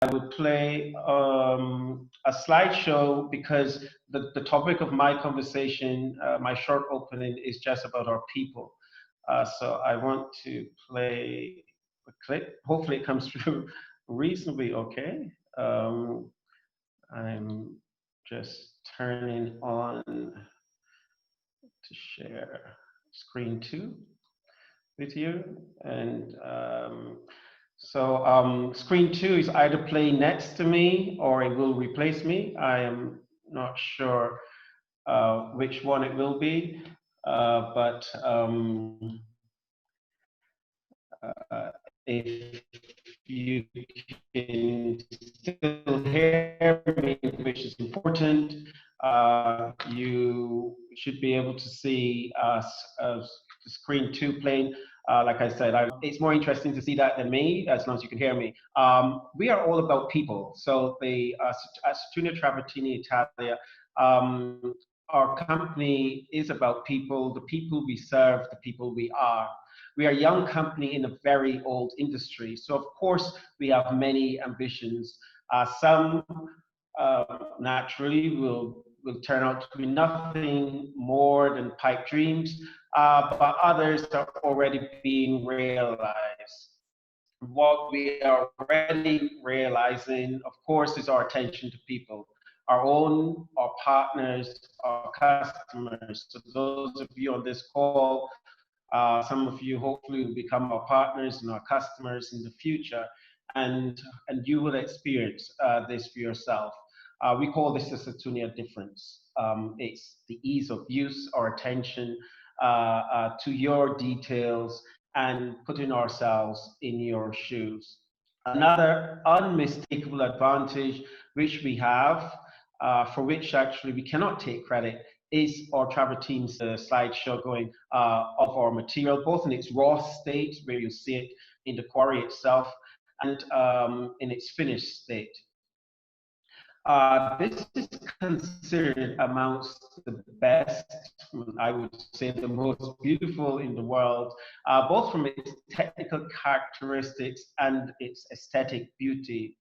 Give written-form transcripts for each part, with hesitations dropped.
would play a slideshow because the topic of my conversation, my short opening, is just about our people. So I want to play a clip. Hopefully it comes through reasonably okay. I'm just turning on to share screen 2 with you. And screen 2 is either playing next to me or it will replace me. I am not sure which one it will be, but if you can still hear me, which is important, you should be able to see screen 2 playing. Like I said, it's more interesting to see that than me, as long as you can hear me. We are all about people. So the Saturnia Travertini Italia, our company is about people, the people we serve, the people we are. We are a young company in a very old industry. So of course, we have many ambitions. Some naturally will turn out to be nothing more than pipe dreams, but others are already being realized. What we are already realizing, of course, is our attention to people, our own, our partners, our customers. So those of you on this call, some of you hopefully will become our partners and our customers in the future, and you will experience this for yourself. We call this the Saturnia difference. It's the ease of use, our attention to your details, and putting ourselves in your shoes. Another unmistakable advantage which we have, for which actually we cannot take credit, is our travertine slideshow going of our material, both in its raw state, where you see it in the quarry itself, and in its finished state. This is considered amongst the best, I would say the most beautiful in the world, both from its technical characteristics and its aesthetic beauty.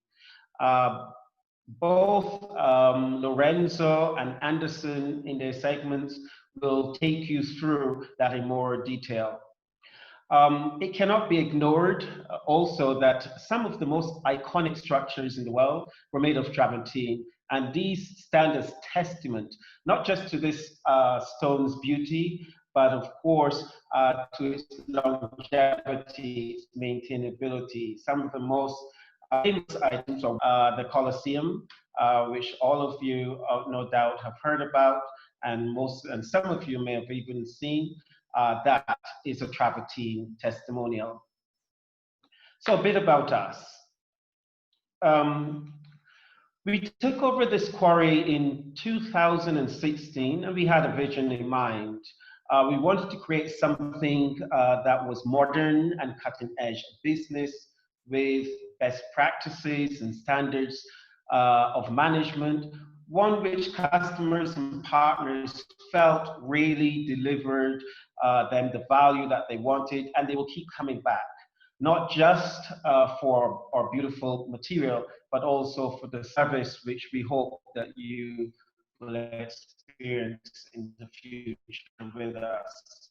Both Lorenzo and Anderson in their segments will take you through that in more detail. It cannot be ignored also that some of the most iconic structures in the world were made of travertine, and these stand as testament not just to this stone's beauty, but of course to its longevity, its maintainability. Some of the most famous items are the Colosseum, which all of you no doubt have heard about, and some of you may have even seen. That is a travertine testimonial. So a bit about us. We took over this quarry in 2016, and we had a vision in mind. We wanted to create something that was modern and cutting edge business with best practices and standards of management, one which customers and partners felt really delivered them the value that they wanted, and they will keep coming back, not just for our beautiful material, but also for the service which we hope that you will experience in the future with us.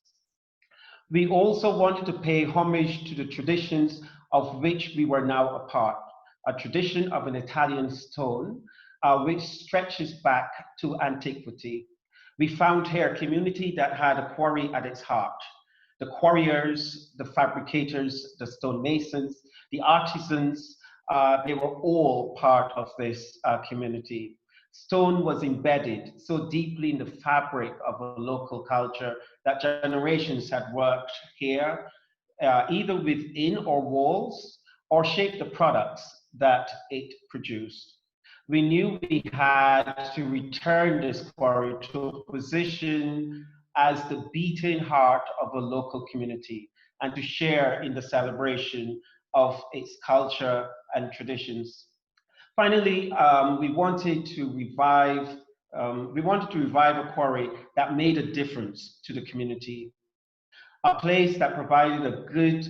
We also wanted to pay homage to the traditions of which we were now a part, a tradition of an Italian stone, which stretches back to antiquity. We found here a community that had a quarry at its heart. The quarriers, the fabricators, the stonemasons, the artisans, they were all part of this community. Stone was embedded so deeply in the fabric of a local culture that generations had worked here, either within our walls or shaped the products that it produced. We knew we had to return this quarry to a position as the beating heart of a local community and to share in the celebration of its culture and traditions. Finally, we wanted to revive a quarry that made a difference to the community, a place that provided a good,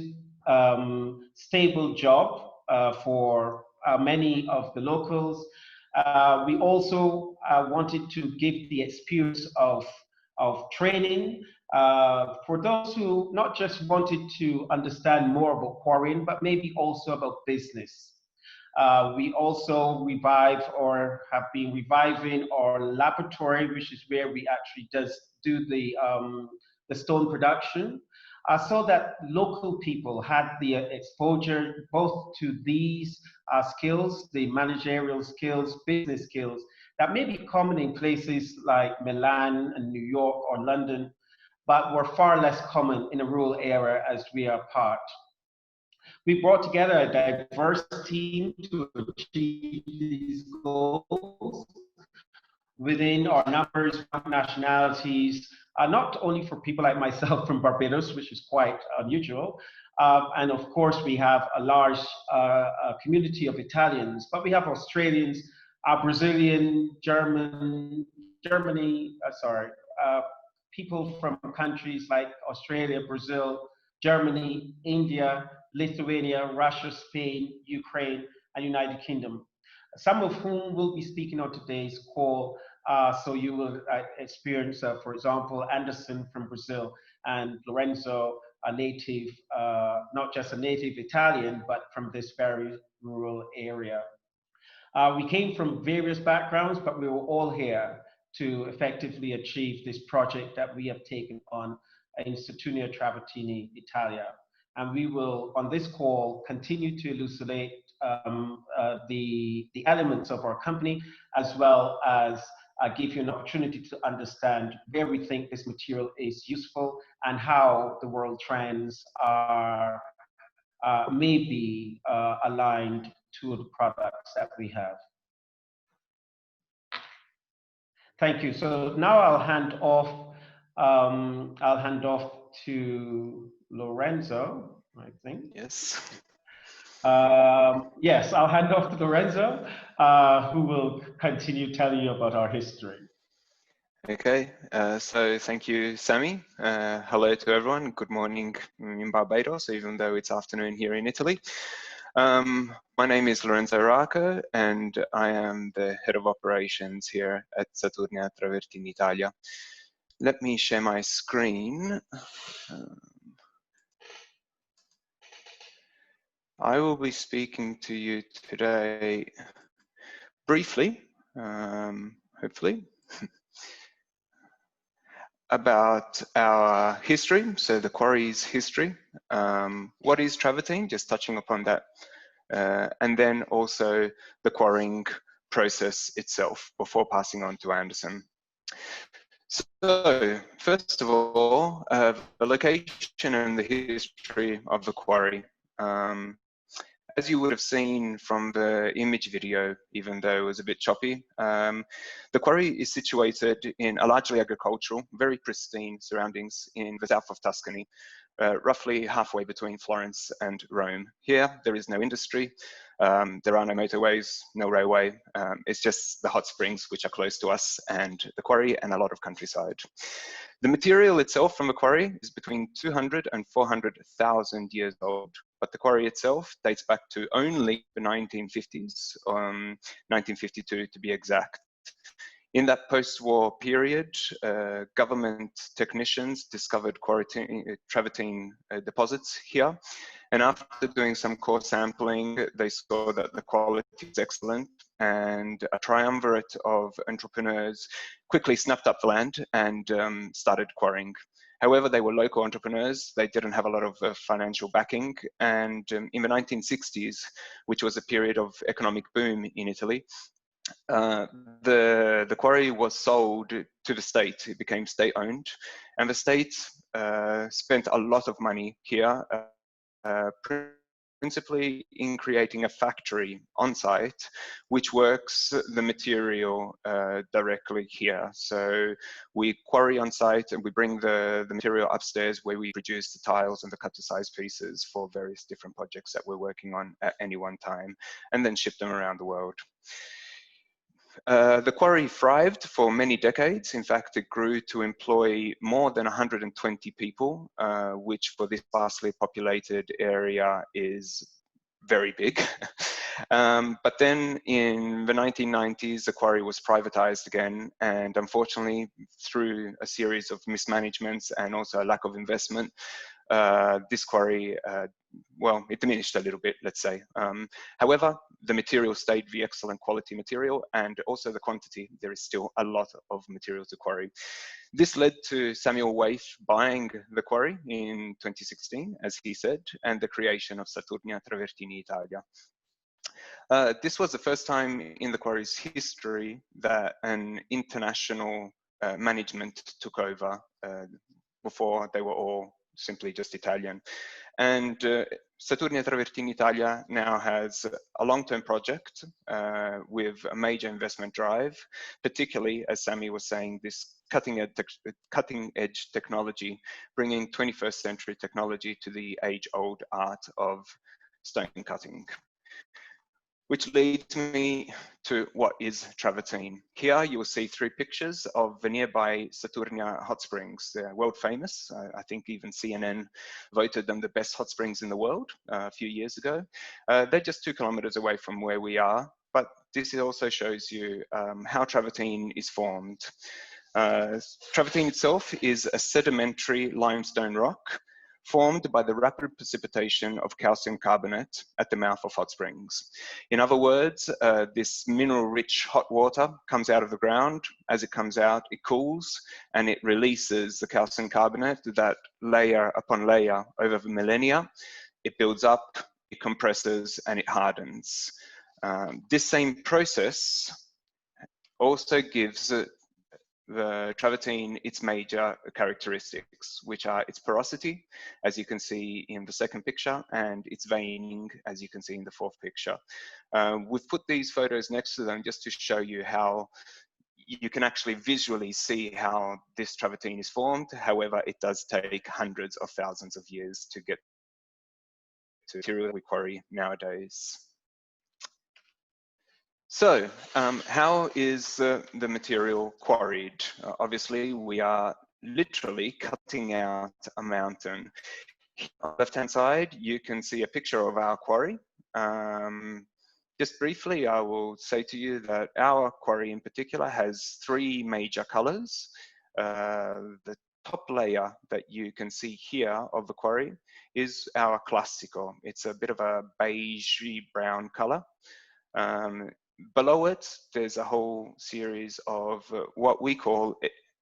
stable job for many of the locals. We also wanted to give the experience of training for those who not just wanted to understand more about quarrying, but maybe also about business. We also revive or have been reviving our laboratory, which is where we actually do the stone production, so that local people had the exposure both to these skills, the managerial skills, business skills, that may be common in places like Milan and New York or London, but were far less common in a rural area as we are part. We brought together a diverse team to achieve these goals within our numbers of nationalities, not only for people like myself from Barbados, which is quite unusual, and of course we have a large community of Italians, but we have Australians, Brazilian, people from countries like Australia, Brazil, Germany, India, Lithuania, Russia, Spain, Ukraine, and United Kingdom, some of whom will be speaking on today's call. So you will experience, for example, Anderson from Brazil and Lorenzo, a native, not just a native Italian, but from this very rural area. We came from various backgrounds, but we were all here to effectively achieve this project that we have taken on in Saturnia Travertini Italia. And we will, on this call, continue to elucidate the elements of our company, as well as give you an opportunity to understand where we think this material is useful and how the world trends are may be aligned to the products that we have. Thank you. So now I'll hand off to Lorenzo, I think. Yes. Yes, I'll hand off to Lorenzo, who will continue telling you about our history. Okay, so thank you, Sammy. Hello to everyone. Good morning in Barbados, even though it's afternoon here in Italy. My name is Lorenzo Racco, and I am the head of operations here at Saturnia Travertini Italia. Let me share my screen. I will be speaking to you today briefly, hopefully, about our history, so the quarry's history. What is travertine? Just touching upon that. And then also the quarrying process itself before passing on to Anderson. So, first of all, the location and the history of the quarry. As you would have seen from the image video, even though it was a bit choppy, the quarry is situated in a largely agricultural, very pristine surroundings in the south of Tuscany, roughly halfway between Florence and Rome. Here, there is no industry, there are no motorways, no railway, it's just the hot springs which are close to us and the quarry and a lot of countryside. The material itself from the quarry is between 200 and 400,000 years old, but the quarry itself dates back to only the 1950s, 1952 to be exact. In that post-war period, government technicians discovered travertine deposits here, and after doing some core sampling, they saw that the quality is excellent, and a triumvirate of entrepreneurs quickly snapped up the land and started quarrying. However, they were local entrepreneurs, they didn't have a lot of financial backing, and in the 1960s, which was a period of economic boom in Italy, the quarry was sold to the state. It became state-owned, and the state spent a lot of money here, principally in creating a factory on site, which works the material directly here. So we quarry on site and we bring the material upstairs where we produce the tiles and the cut-to-size pieces for various different projects that we're working on at any one time, and then ship them around the world. The quarry thrived for many decades. In fact, it grew to employ more than 120 people, which for this sparsely populated area is very big. But then in the 1990s, the quarry was privatized again, and unfortunately, through a series of mismanagements and also a lack of investment, this quarry, well, it diminished a little bit, let's say. However, the material stayed the excellent quality material, and also the quantity. There is still a lot of material to quarry. This led to Samuel Waith buying the quarry in 2016, as he said, and the creation of Saturnia Travertini Italia. This was the first time in the quarry's history that an international management took over. Before, they were all simply just Italian. And Saturnia Travertini Italia now has a long-term project with a major investment drive, particularly, as Sammy was saying, this cutting-edge technology, bringing 21st century technology to the age-old art of stone cutting. Which leads me to what is travertine. Here you will see 3 pictures of the nearby Saturnia hot springs. They're world famous. I think even CNN voted them the best hot springs in the world a few years ago. They're just 2 kilometers away from where we are, but this also shows you how travertine is formed. Travertine itself is a sedimentary limestone rock formed by the rapid precipitation of calcium carbonate at the mouth of hot springs. In other words, this mineral-rich hot water comes out of the ground. As it comes out, it cools and it releases the calcium carbonate, that layer upon layer over the millennia. It builds up, it compresses, and it hardens. This same process also gives the travertine its major characteristics, which are its porosity, as you can see in the second picture, and its veining, as you can see in the fourth picture. We've put these photos next to them just to show you how you can actually visually see how this travertine is formed. However, it does take hundreds of thousands of years to get to the material we quarry nowadays. So, how is the material quarried? Obviously, we are literally cutting out a mountain. On the left-hand side, you can see a picture of our quarry. Just briefly, I will say to you that our quarry in particular has 3 major colors. The top layer that you can see here of the quarry is our classico. It's a bit of a beigey brown color. Below it, there's a whole series of what we call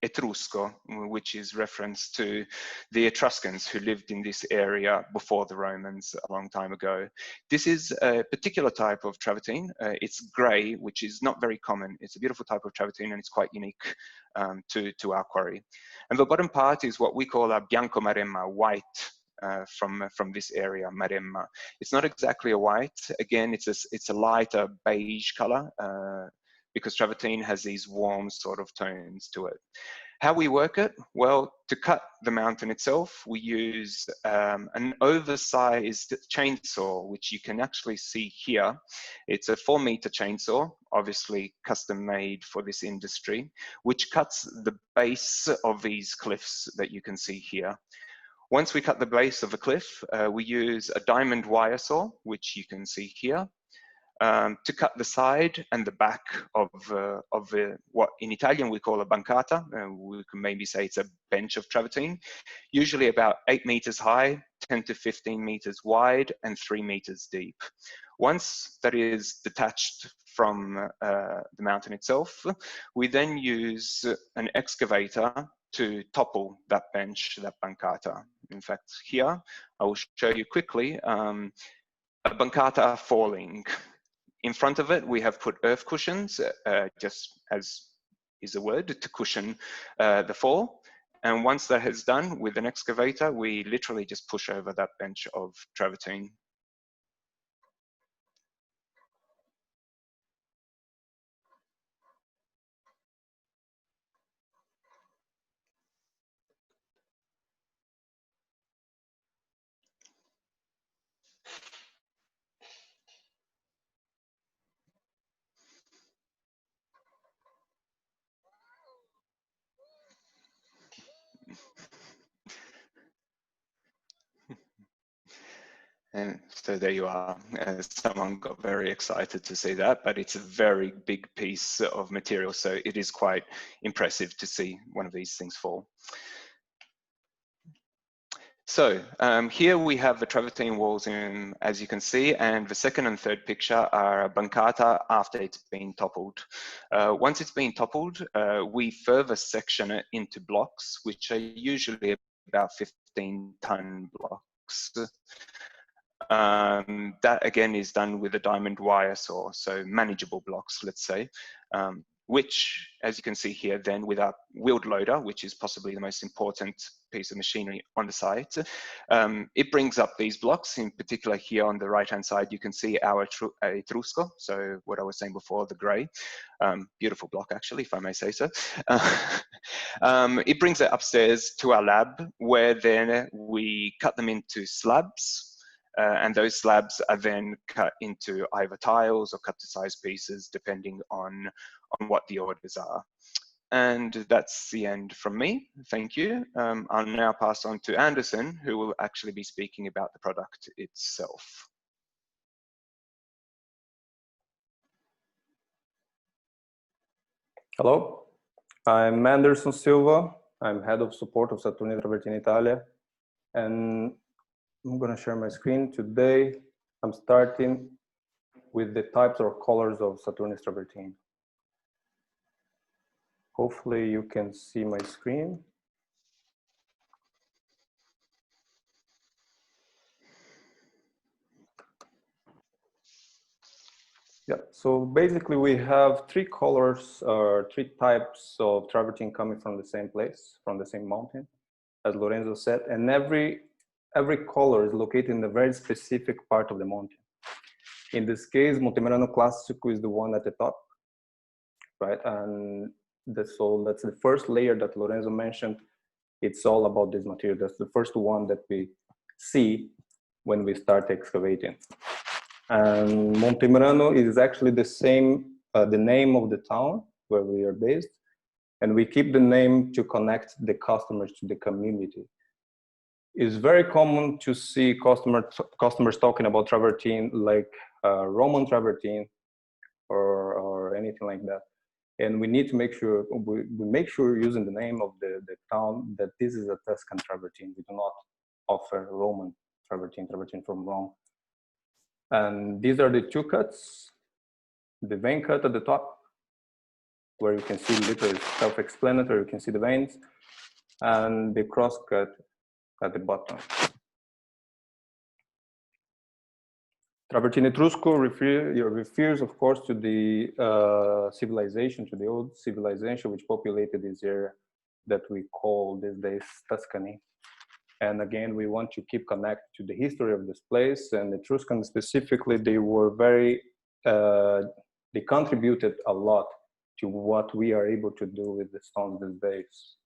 Etrusco, which is reference to the Etruscans who lived in this area before the Romans a long time ago. This is a particular type of travertine. It's grey, which is not very common. It's a beautiful type of travertine and it's quite unique to our quarry. And the bottom part is what we call a bianco maremma, white. From this area, Maremma. It's not exactly a white. Again, it's a lighter beige color because travertine has these warm sort of tones to it. How we work it? Well, to cut the mountain itself, we use an oversized chainsaw, which you can actually see here. It's a 4-meter chainsaw, obviously custom made for this industry, which cuts the base of these cliffs that you can see here. Once we cut the base of the cliff, we use a diamond wire saw, which you can see here, to cut the side and the back of what in Italian we call a bancata. We can maybe say it's a bench of travertine, usually about 8 meters high, 10 to 15 meters wide, and 3 meters deep. Once that is detached from the mountain itself, we then use an excavator to topple that bench, that bancata. In fact, here, I will show you quickly a bancata falling. In front of it, we have put earth cushions, just as is a word, to cushion the fall. And once that is done with an excavator, we literally just push over that bench of travertine. And so there you are. Someone got very excited to see that, but it's a very big piece of material, so it is quite impressive to see one of these things fall. So here we have the travertine walls, as you can see, and the second and third picture are a bancata after it's been toppled. Once it's been toppled, we further section it into blocks, which are usually about 15-ton blocks. That again is done with a diamond wire saw, so manageable blocks, let's say, which, as you can see here, then with our wheeled loader, which is possibly the most important piece of machinery on the site, it brings up these blocks. In particular, here on the right-hand side, you can see our etrusco, so what I was saying before, the grey. Beautiful block, actually, if I may say so. It brings it upstairs to our lab, where then we cut them into slabs. And those slabs are then cut into either tiles or cut to size pieces, depending on what the orders are. And that's the end from me. Thank you. I'll now pass on to Anderson, who will actually be speaking about the product itself. Hello, I'm Anderson Silva. I'm head of support of Saturnia Travertini Italia, and I'm going to share my screen. Today, I'm starting with the types or colors of Saturnus travertine. Hopefully you can see my screen. Yeah, so basically we have three colors or three types of travertine coming from the same place, from the same mountain, as Lorenzo said, and every color is located in a very specific part of the mountain. In this case, Monte Merano Classico is the one at the top, right? And that's the first layer that Lorenzo mentioned. It's all about this material. That's the first one that we see when we start excavating. And Monte Merano is actually the same, the name of the town where we are based. And we keep the name to connect the customers to the community. It's very common to see customers talking about travertine like Roman travertine or anything like that. And we need to make sure, we make sure using the name of the town that this is a Tuscan travertine. We do not offer Roman travertine from Rome. And these are the two cuts, the vein cut at the top, where you can see literally self-explanatory, you can see the veins, and the cross cut at the bottom. Travertine Etrusco refers, of course, to the civilization, to the old civilization which populated this area that we call these days Tuscany. And again, we want to keep connected to the history of this place. And the Etruscans specifically, they were very, they contributed a lot to what we are able to do with the stones these days.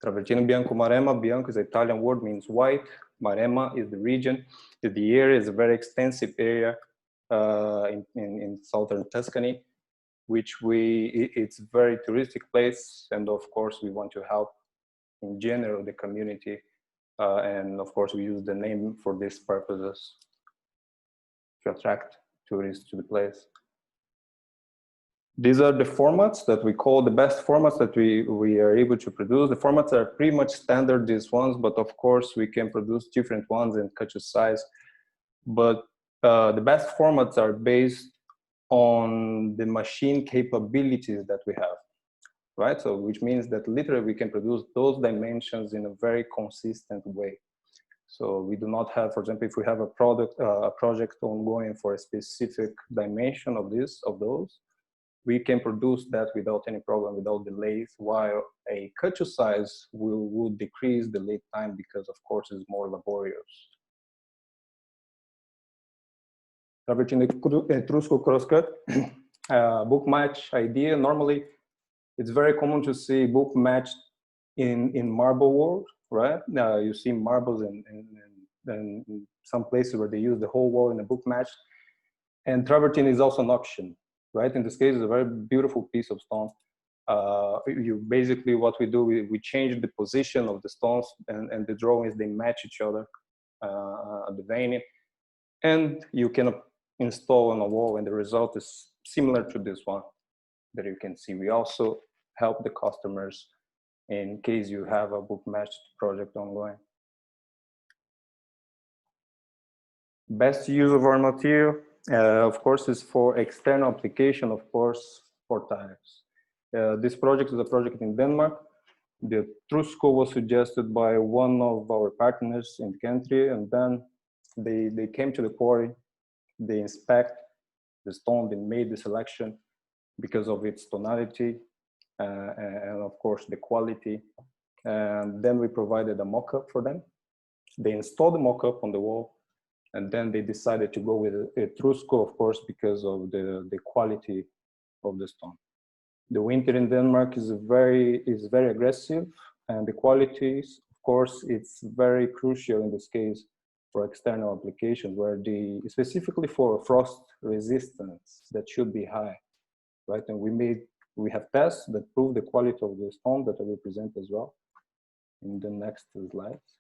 Travertino Bianco Maremma. Bianco is an Italian word, means white. Maremma is the region. The area is a very extensive area in southern Tuscany, which it's a very touristic place. And of course, we want to help in general the community. And of course, we use the name for these purposes to attract tourists to the place. These are the formats that we call the best formats that we are able to produce. The formats are pretty much standard, these ones, but of course we can produce different ones and cut to size. But the best formats are based on the machine capabilities that we have, right? So which means that literally we can produce those dimensions in a very consistent way. So we do not have, for example, if we have a project ongoing for a specific dimension of those, we can produce that without any problem, without delays, while a cut to size will decrease the lead time because, of course, it's more laborious. Travertine Etrusco crosscut, book match idea. Normally, it's very common to see book matched in marble world, right? You see marbles in some places where they use the whole wall in a book match. And travertine is also an option. Right, in this case, it's a very beautiful piece of stone, You basically, what we do, we change the position of the stones, and the drawings, they match each other at the vein, and you can install on a wall, and the result is similar to this one that you can see. We also help the customers in case you have a book matched project ongoing. Best use of our material, of course, is for external application, of course, for types. This project is a project in Denmark. The Trusco was suggested by one of our partners in the country, and then they came to the quarry, they inspect the stone, they made the selection because of its tonality and of course the quality. And then we provided a mock-up for them. They installed the mock-up on the wall, and then they decided to go with a Trusco, of course, because of the quality of the stone. The winter in Denmark is very aggressive, and the qualities, of course, it's very crucial in this case for external applications, where specifically for frost resistance, that should be high, right? And we have tests that prove the quality of the stone that I will present as well in the next slides.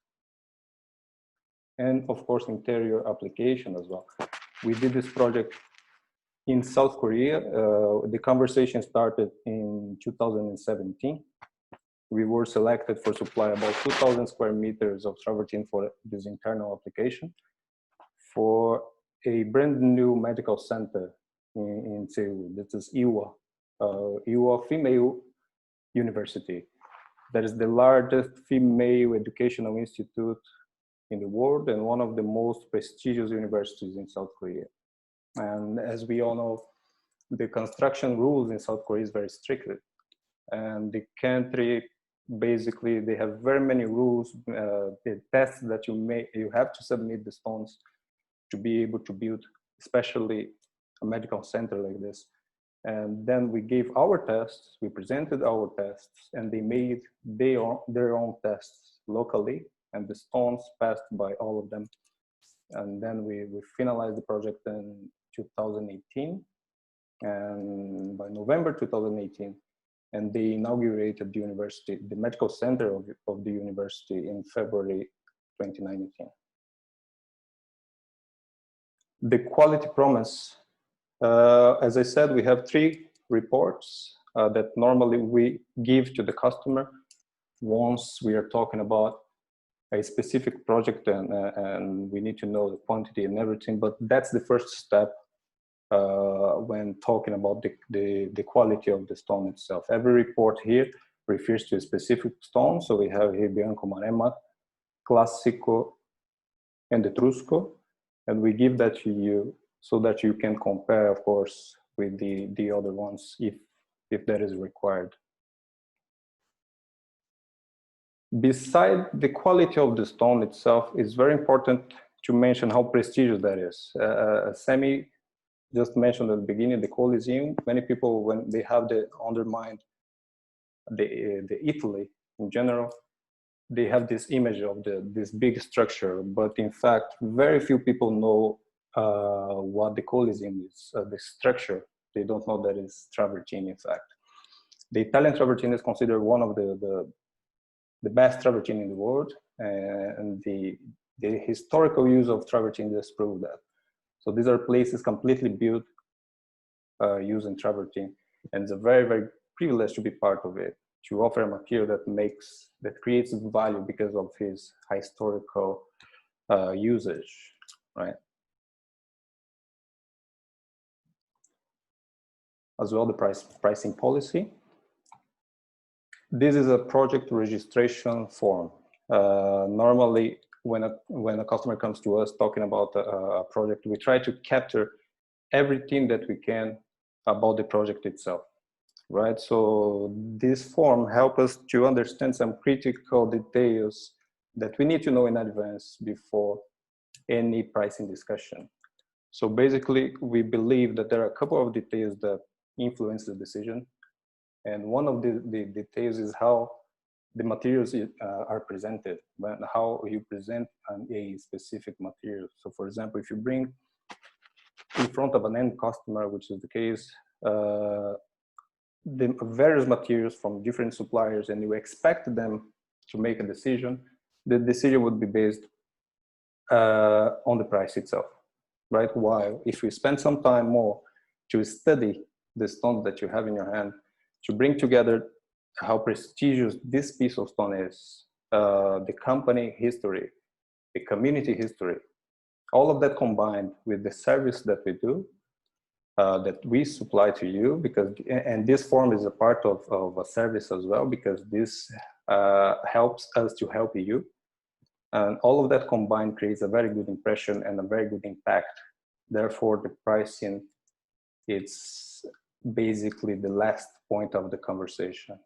And of course, interior application as well. We did this project in South Korea. The conversation started in 2017. We were selected for supply about 2,000 square meters of travertine for this internal application for a brand new medical center in Seoul. This is Iwa Female University. That is the largest female educational institute in the world and one of the most prestigious universities in South Korea. And as we all know, the construction rules in South Korea is very strict. And the country, basically, they have very many rules, the tests that you have to submit the stones to be able to build, especially a medical center like this. And then we gave our tests, we presented our tests, and they made their own tests locally, and the stones passed by all of them. And then we finalized the project in 2018, and by November 2018, and they inaugurated the university, the medical center of the university in February 2019. The quality promise, as I said, we have 3 reports that normally we give to the customer once we are talking about a specific project, and we need to know the quantity and everything, but that's the first step when talking about the quality of the stone itself. Every report here refers to a specific stone, so we have here Bianco Maremma, Classico, and the Trusco, and we give that to you so that you can compare, of course, with the other ones if that is required. Beside the quality of the stone itself, it's very important to mention how prestigious that is. Sammy just mentioned at the beginning, the Colosseum. Many people, when they have undermined the Italy in general, they have this image of this big structure, but in fact, very few people know what the Colosseum is, the structure. They don't know that it's travertine, in fact. The Italian travertine is considered one of the best travertine in the world, and the historical use of travertine just prove that. So these are places completely built using travertine, and it's a very, very privilege to be part of it, to offer a material that creates value because of his historical usage, right? As well, the pricing policy. This is a project registration form. Normally, when a customer comes to us talking about a project, we try to capture everything that we can about the project itself, right? So this form helps us to understand some critical details that we need to know in advance before any pricing discussion. So basically, we believe that there are a couple of details that influence the decision. And one of the details is how the materials are presented, how you present a specific material. So for example, if you bring in front of an end customer, which is the case, the various materials from different suppliers and you expect them to make a decision, the decision would be based on the price itself, right? While if you spend some time more to study the stone that you have in your hand, to bring together how prestigious this piece of stone is, the company history, the community history, all of that combined with the service that we do, that we supply to you, because, and this form is a part of a service as well, because this helps us to help you. And all of that combined creates a very good impression and a very good impact. Therefore, the pricing, it's basically the last point of the conversation.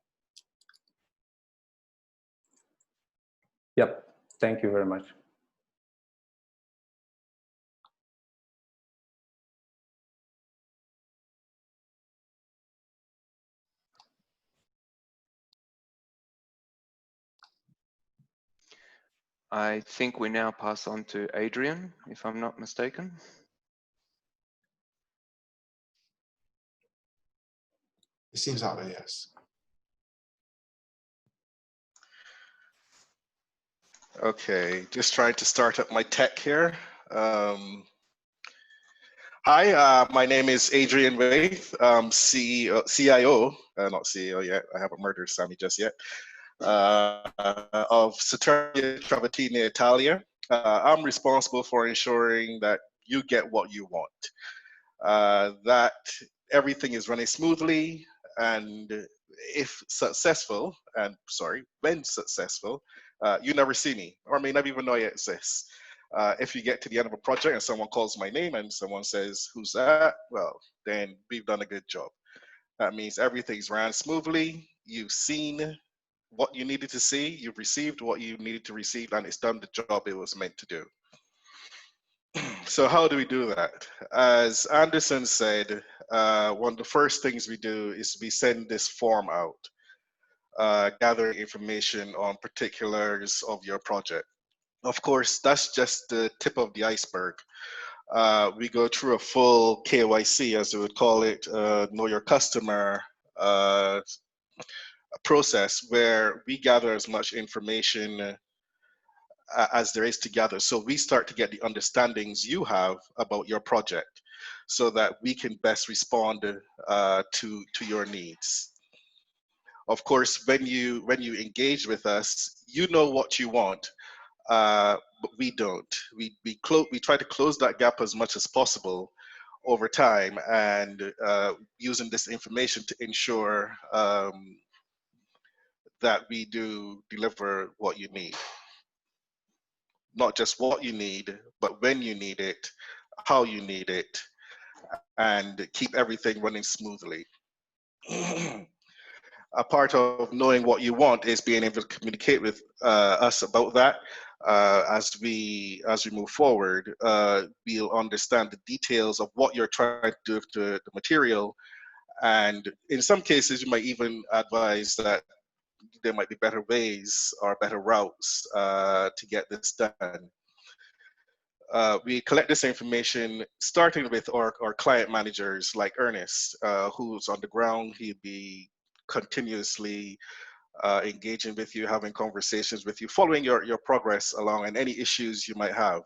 Yep, thank you very much. I think we now pass on to Adrian, if I'm not mistaken. It seems that way, yes. Okay, just trying to start up my tech here. Hi, my name is Adrian Waith, CEO, CIO, not CEO yet, I haven't murdered Sammy just yet, of Saturnia Travertini Italia. I'm responsible for ensuring that you get what you want, that everything is running smoothly, and if successful, and sorry, when successful, you never see me, or may not even know I exist. If you get to the end of a project and someone calls my name and someone says, who's that? Well, then we've done a good job. That means everything's ran smoothly, you've seen what you needed to see, you've received what you needed to receive, and it's done the job it was meant to do. So how do we do that? As Anderson said, one of the first things we do is we send this form out, gathering information on particulars of your project. Of course, that's just the tip of the iceberg. We go through a full KYC, as we would call it, know your customer process, where we gather as much information as there is to gather. So we start to get the understandings you have about your project so that we can best respond to your needs. Of course, when you engage with us, you know what you want, but we don't. We try to close that gap as much as possible over time, and using this information to ensure that we do deliver what you need. Not just what you need, but when you need it, how you need it, and keep everything running smoothly. A part of knowing what you want is being able to communicate with us about that. As we move forward, we'll understand the details of what you're trying to do with the material, and in some cases, you might even advise that there might be better ways or better routes to get this done. We collect this information starting with our client managers like Ernest, who's on the ground. He'd be continuously engaging with you, having conversations with you, following your progress along and any issues you might have.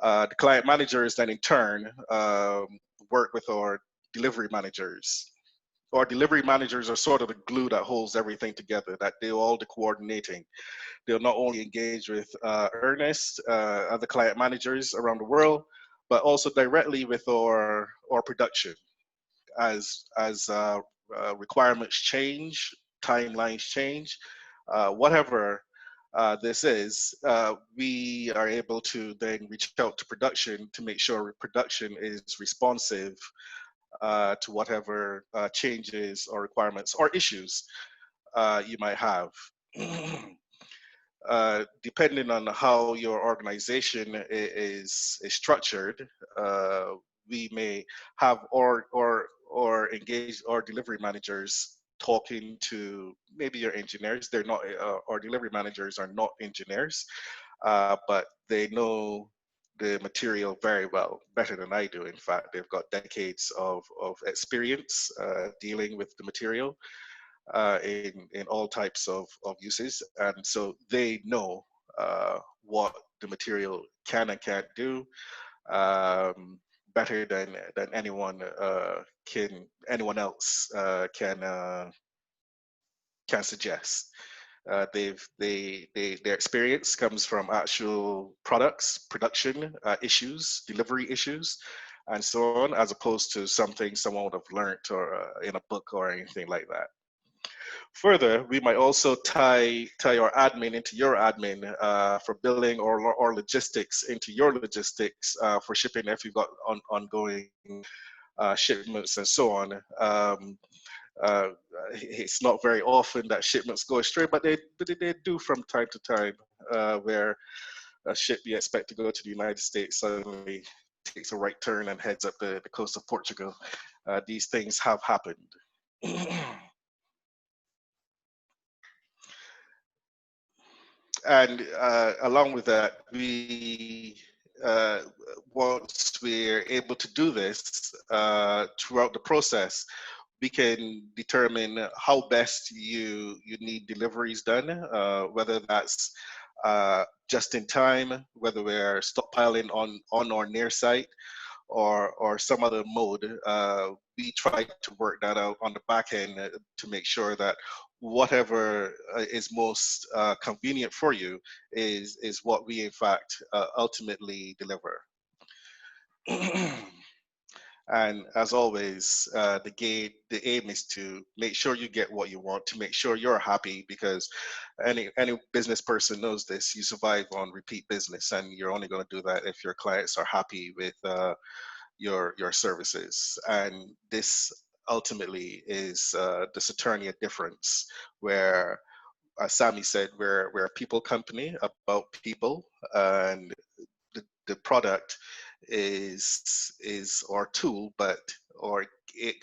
The client managers then in turn work with our delivery managers. Our delivery managers are sort of the glue that holds everything together, that do all the coordinating. They'll not only engage with Ernest, other client managers around the world, but also directly with our production. As requirements change, timelines change, whatever this is, we are able to then reach out to production to make sure production is responsive to whatever changes or requirements or issues you might have. Depending on how your organization is structured, we may have or engage our delivery managers talking to maybe your engineers. They're not, our delivery managers are not engineers, but they know the material very well, better than I do. In fact, they've got decades of experience dealing with the material in all types of uses, and so they know what the material can and can't do better than anyone else can suggest. Their experience comes from actual products, production issues, delivery issues, and so on, as opposed to something someone would have learned or in a book or anything like that. Further, we might also tie our admin into your admin for billing or logistics into your logistics for shipping if you've got ongoing shipments and so on. It's not very often that shipments go astray, but they do from time to time, where a ship you expect to go to the United States suddenly takes a right turn and heads up the coast of Portugal. These things have happened. And along with that, once we're able to do this throughout the process, we can determine how best you need deliveries done, whether that's just in time, whether we're stockpiling on or near site, or some other mode. We try to work that out on the back end to make sure that whatever is most convenient for you is what we in fact ultimately deliver. And as always, the aim is to make sure you get what you want, to make sure you're happy, because any business person knows this. You survive on repeat business, and you're only going to do that if your clients are happy with your services. And this ultimately is the Saturnia difference, where as Sammy said, we're a people company about people, and the product is our tool, but our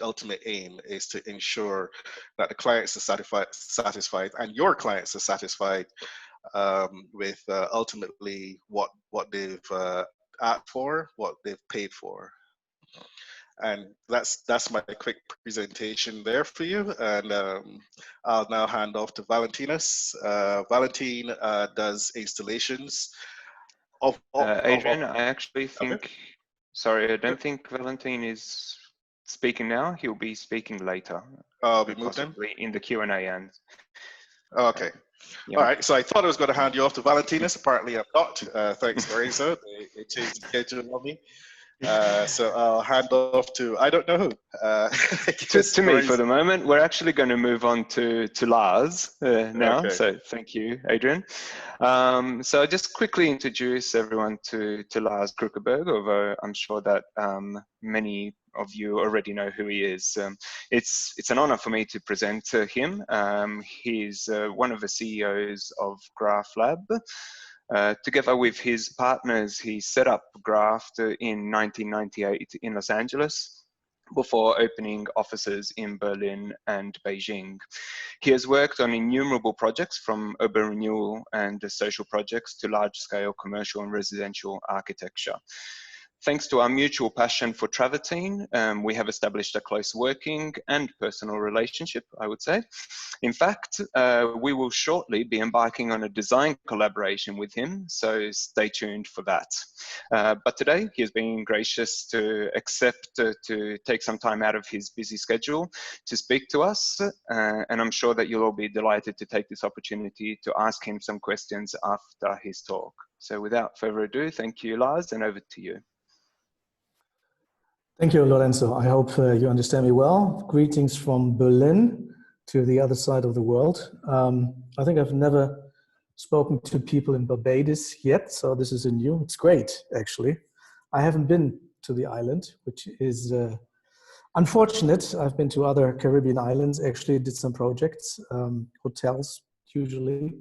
ultimate aim is to ensure that the clients are satisfied and your clients are satisfied with ultimately what they've asked for, what they've paid for. And that's my quick presentation there for you. And I'll now hand off to Valentinas. Valentine does installations Adrian, I actually think, okay. Sorry, I don't think Valentine is speaking now. He'll be speaking later. We moved him? Possibly in the Q&A end. Okay. Yeah. All right. So I thought I was going to hand you off to Valentinas. Apparently I'm not. Thanks, Lorenzo. They changed the schedule on me. So I'll hand off to, I don't know who. To me for the moment. We're actually going to move on to Lars now. Okay. So thank you, Adrian. So I'll just quickly introduce everyone to Lars Krukerberg, although I'm sure that many of you already know who he is. It's an honor for me to present him. He's one of the CEOs of Graph Lab. Together with his partners, he set up Graph in 1998 in Los Angeles before opening offices in Berlin and Beijing. He has worked on innumerable projects, from urban renewal and social projects to large-scale commercial and residential architecture. Thanks to our mutual passion for travertine, we have established a close working and personal relationship, I would say. In fact, we will shortly be embarking on a design collaboration with him, so stay tuned for that. But today, he has been gracious to accept to take some time out of his busy schedule to speak to us, and I'm sure that you'll all be delighted to take this opportunity to ask him some questions after his talk. So without further ado, thank you, Lars, and over to you. Thank you, Lorenzo. I hope you understand me well. Greetings from Berlin to the other side of the world. I think I've never spoken to people in Barbados yet, so this is a new. It's great, actually. I haven't been to the island, which is unfortunate. I've been to other Caribbean islands, actually did some projects, hotels usually,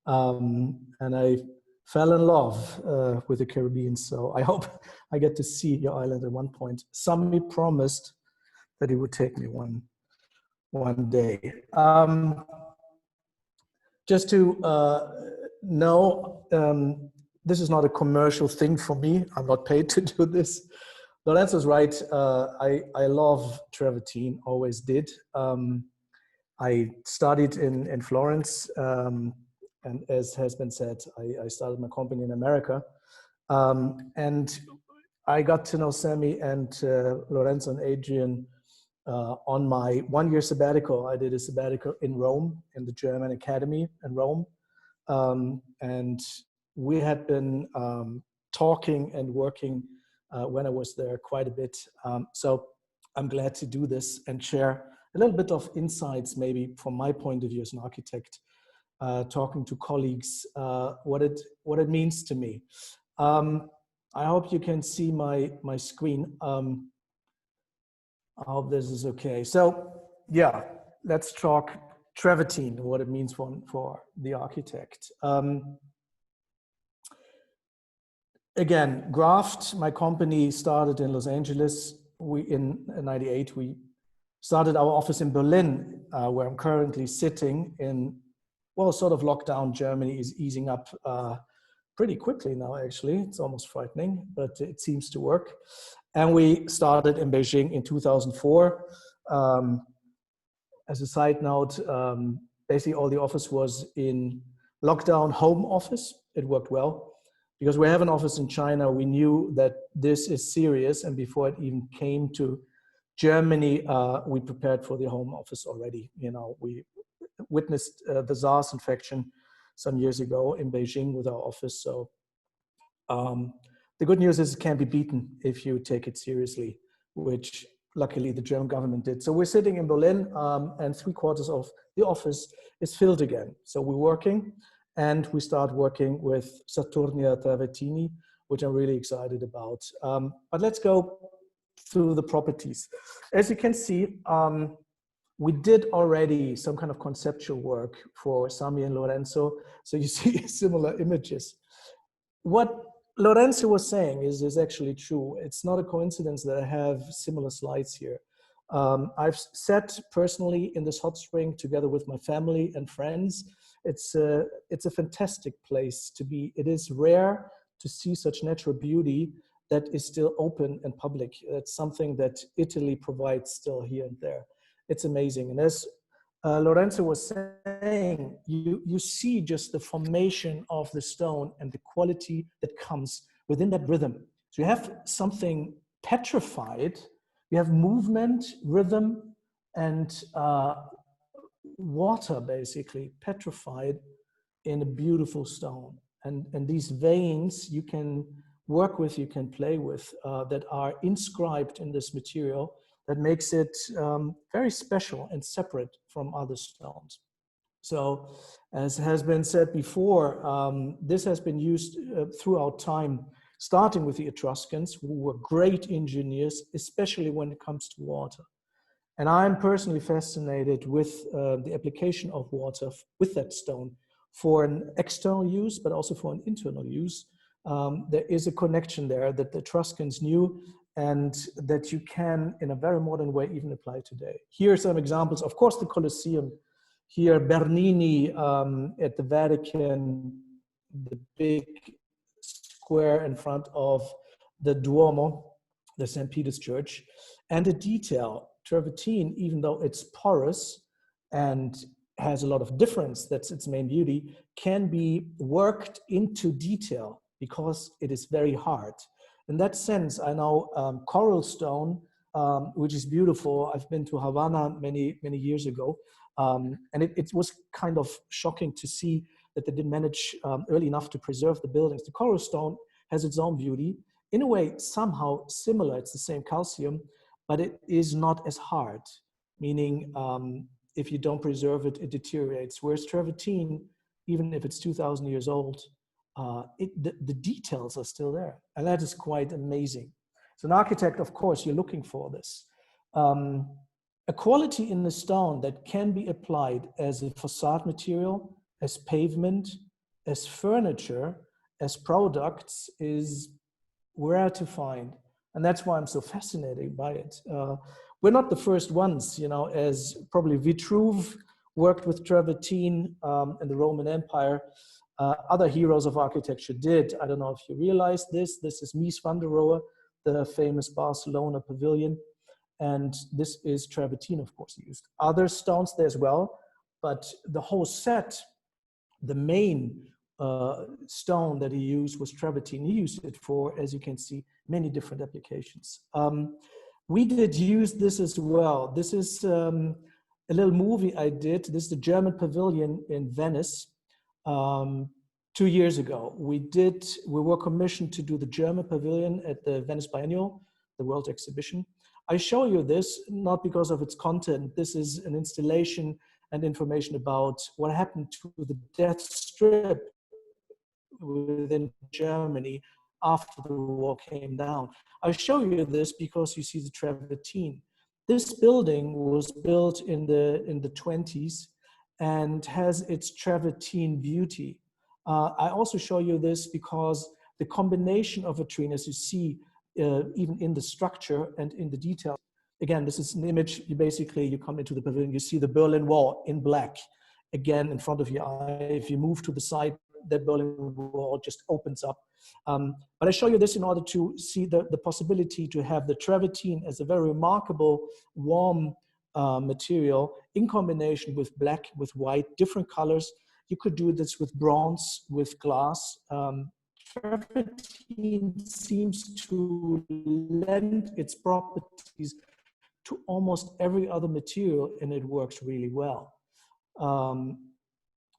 and I fell in love with the Caribbean, so I hope I get to see your island at one point. Sammy promised that he would take me one day. Just to know, this is not a commercial thing for me. I'm not paid to do this. Lorenzo's right. I love travertine, always did. I studied in Florence, and as has been said, I started my company in America. And I got to know Sammy and Lorenzo and Adrian on my 1-year sabbatical. I did a sabbatical in Rome, in the German Academy in Rome. And we had been talking and working when I was there quite a bit. So I'm glad to do this and share a little bit of insights, maybe from my point of view as an architect, talking to colleagues, what it means to me. I hope you can see my screen. I hope this is okay. So yeah, let's talk travertine, what it means for the architect. Again, Graft, my company started in Los Angeles. In '98, we started our office in Berlin, where I'm currently sitting in, well, sort of lockdown. Germany is easing up pretty quickly now, actually. It's almost frightening, but it seems to work. And we started in Beijing in 2004. As a side note, basically all the office was in lockdown home office. It worked well. Because we have an office in China, we knew that this is serious. And before it even came to Germany, we prepared for the home office already. You know, we witnessed the SARS infection some years ago in Beijing with our office. So the good news is it can't be beaten if you take it seriously, which luckily the German government did. So we're sitting in Berlin, and 3/4 of the office is filled again. So we're working. And we start working with Saturnia Travertini, which I'm really excited about. But let's go through the properties. As you can see, we did already some kind of conceptual work for Sami and Lorenzo. So you see similar images. What Lorenzo was saying is actually true. It's not a coincidence that I have similar slides here. I've sat personally in this hot spring together with my family and friends. It's a fantastic place to be. It is rare to see such natural beauty that is still open and public. It's something that Italy provides still here and there. It's amazing. And as Lorenzo was saying, you see just the formation of the stone and the quality that comes within that rhythm. So you have something petrified, you have movement, rhythm, and water basically petrified in a beautiful stone. And these veins you can work with, you can play with, that are inscribed in this material that makes it very special and separate from other stones. So as has been said before, this has been used throughout time, starting with the Etruscans, who were great engineers, especially when it comes to water. And I'm personally fascinated with the application of water with that stone for an external use, but also for an internal use. There is a connection there that the Etruscans knew and that you can, in a very modern way, even apply today. Here are some examples. Of course, the Colosseum. Here, Bernini at the Vatican, the big square in front of the Duomo, the St. Peter's Church. And the detail, travertine, even though it's porous and has a lot of difference, that's its main beauty, can be worked into detail because it is very hard. In that sense, I know coral stone, which is beautiful. I've been to Havana many years ago, and it was kind of shocking to see that they didn't manage early enough to preserve the buildings. The coral stone has its own beauty. In a way, somehow similar, it's the same calcium, but it is not as hard, meaning if you don't preserve it, it deteriorates. Whereas travertine, even if it's 2,000 years old, the details are still there. And that is quite amazing. So an architect, of course, you're looking for this. A quality in the stone that can be applied as a facade material, as pavement, as furniture, as products is rare to find. And that's why I'm so fascinated by it. We're not the first ones, you know, as probably Vitruve worked with travertine in the Roman Empire. Other heroes of architecture did. I don't know if you realize this. This is Mies van der Rohe, the famous Barcelona Pavilion. And this is travertine, of course, used. Other stones there as well, but the whole set, the main stone that he used was travertine. He used it for, as you can see, many different applications. We did use this as well. This is a little movie I did. This is the German Pavilion in Venice. 2 years ago, we were commissioned to do the German Pavilion at the Venice Biennial, the World Exhibition. I show you this not because of its content. This is an installation and information about what happened to the death strip within Germany after the wall came down. I show you this because you see the travertine. This building was built in the 20s and has its travertine beauty. I also show you this because the combination of a tree, as you see, even in the structure and in the detail. Again, this is an image. You come into the pavilion, you see the Berlin Wall in black, again in front of your eye. If you move to the side, that Berlin Wall just opens up. But I show you this in order to see the possibility to have the travertine as a very remarkable, warm material in combination with black, with white, different colors. You could do this with bronze, with glass. Travertine seems to lend its properties to almost every other material, and it works really well.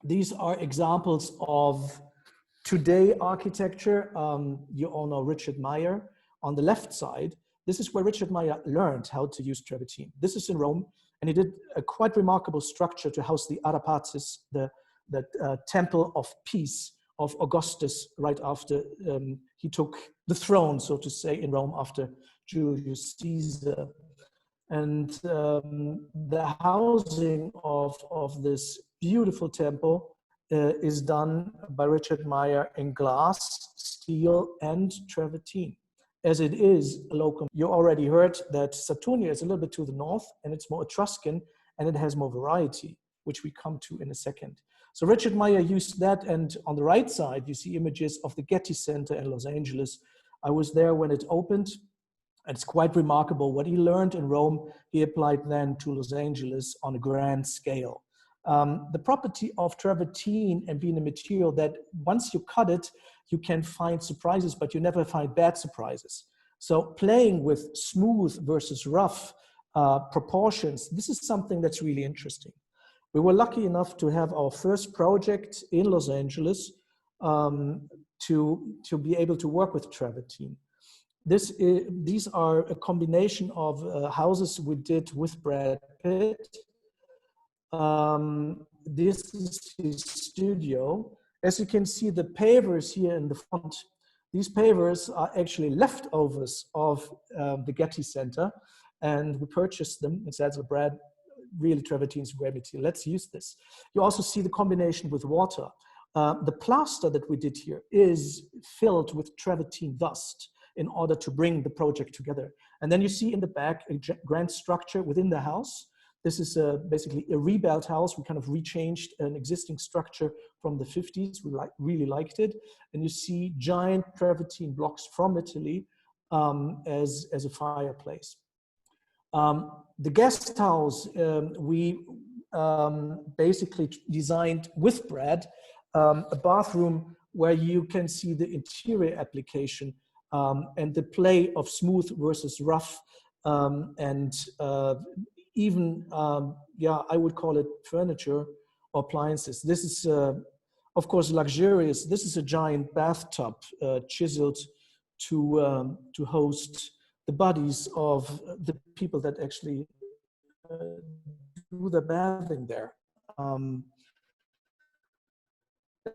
These are examples of today architecture. You all know Richard Meyer. On the left side, this is where Richard Meyer learned how to use travertine. This is in Rome, and he did a quite remarkable structure to house the Arapaces, the temple of peace of Augustus, right after he took the throne, so to say, in Rome after Julius Caesar. And the housing of this beautiful temple is done by Richard Meyer in glass, steel, and travertine. As it is a local, you already heard that Saturnia is a little bit to the north, and it's more Etruscan, and it has more variety, which we come to in a second. So Richard Meyer used that, and on the right side, you see images of the Getty Center in Los Angeles. I was there when it opened. It's quite remarkable. What he learned in Rome, he applied then to Los Angeles on a grand scale. The property of travertine and being a material that once you cut it, you can find surprises, but you never find bad surprises. So playing with smooth versus rough proportions, this is something that's really interesting. We were lucky enough to have our first project in Los Angeles to be able to work with travertine. These are a combination of houses we did with Brad Pitt. This is his studio. As you can see, the pavers here in the front, these pavers are actually leftovers of the Getty Center, and we purchased them and said, "So Brad, really travertine's a great material. Let's use this." You also see the combination with water. The plaster that we did here is filled with travertine dust in order to bring the project together. And then you see in the back a grand structure within the house. This is basically a rebuilt house. We kind of rechanged an existing structure from the 50s. We really liked it. And you see giant travertine blocks from Italy as a fireplace. The guest house, we basically designed with Brad a bathroom where you can see the interior application and the play of smooth versus rough, and even, I would call it furniture or appliances. This is, of course, luxurious. This is a giant bathtub chiseled to host the bodies of the people that actually do the bathing there.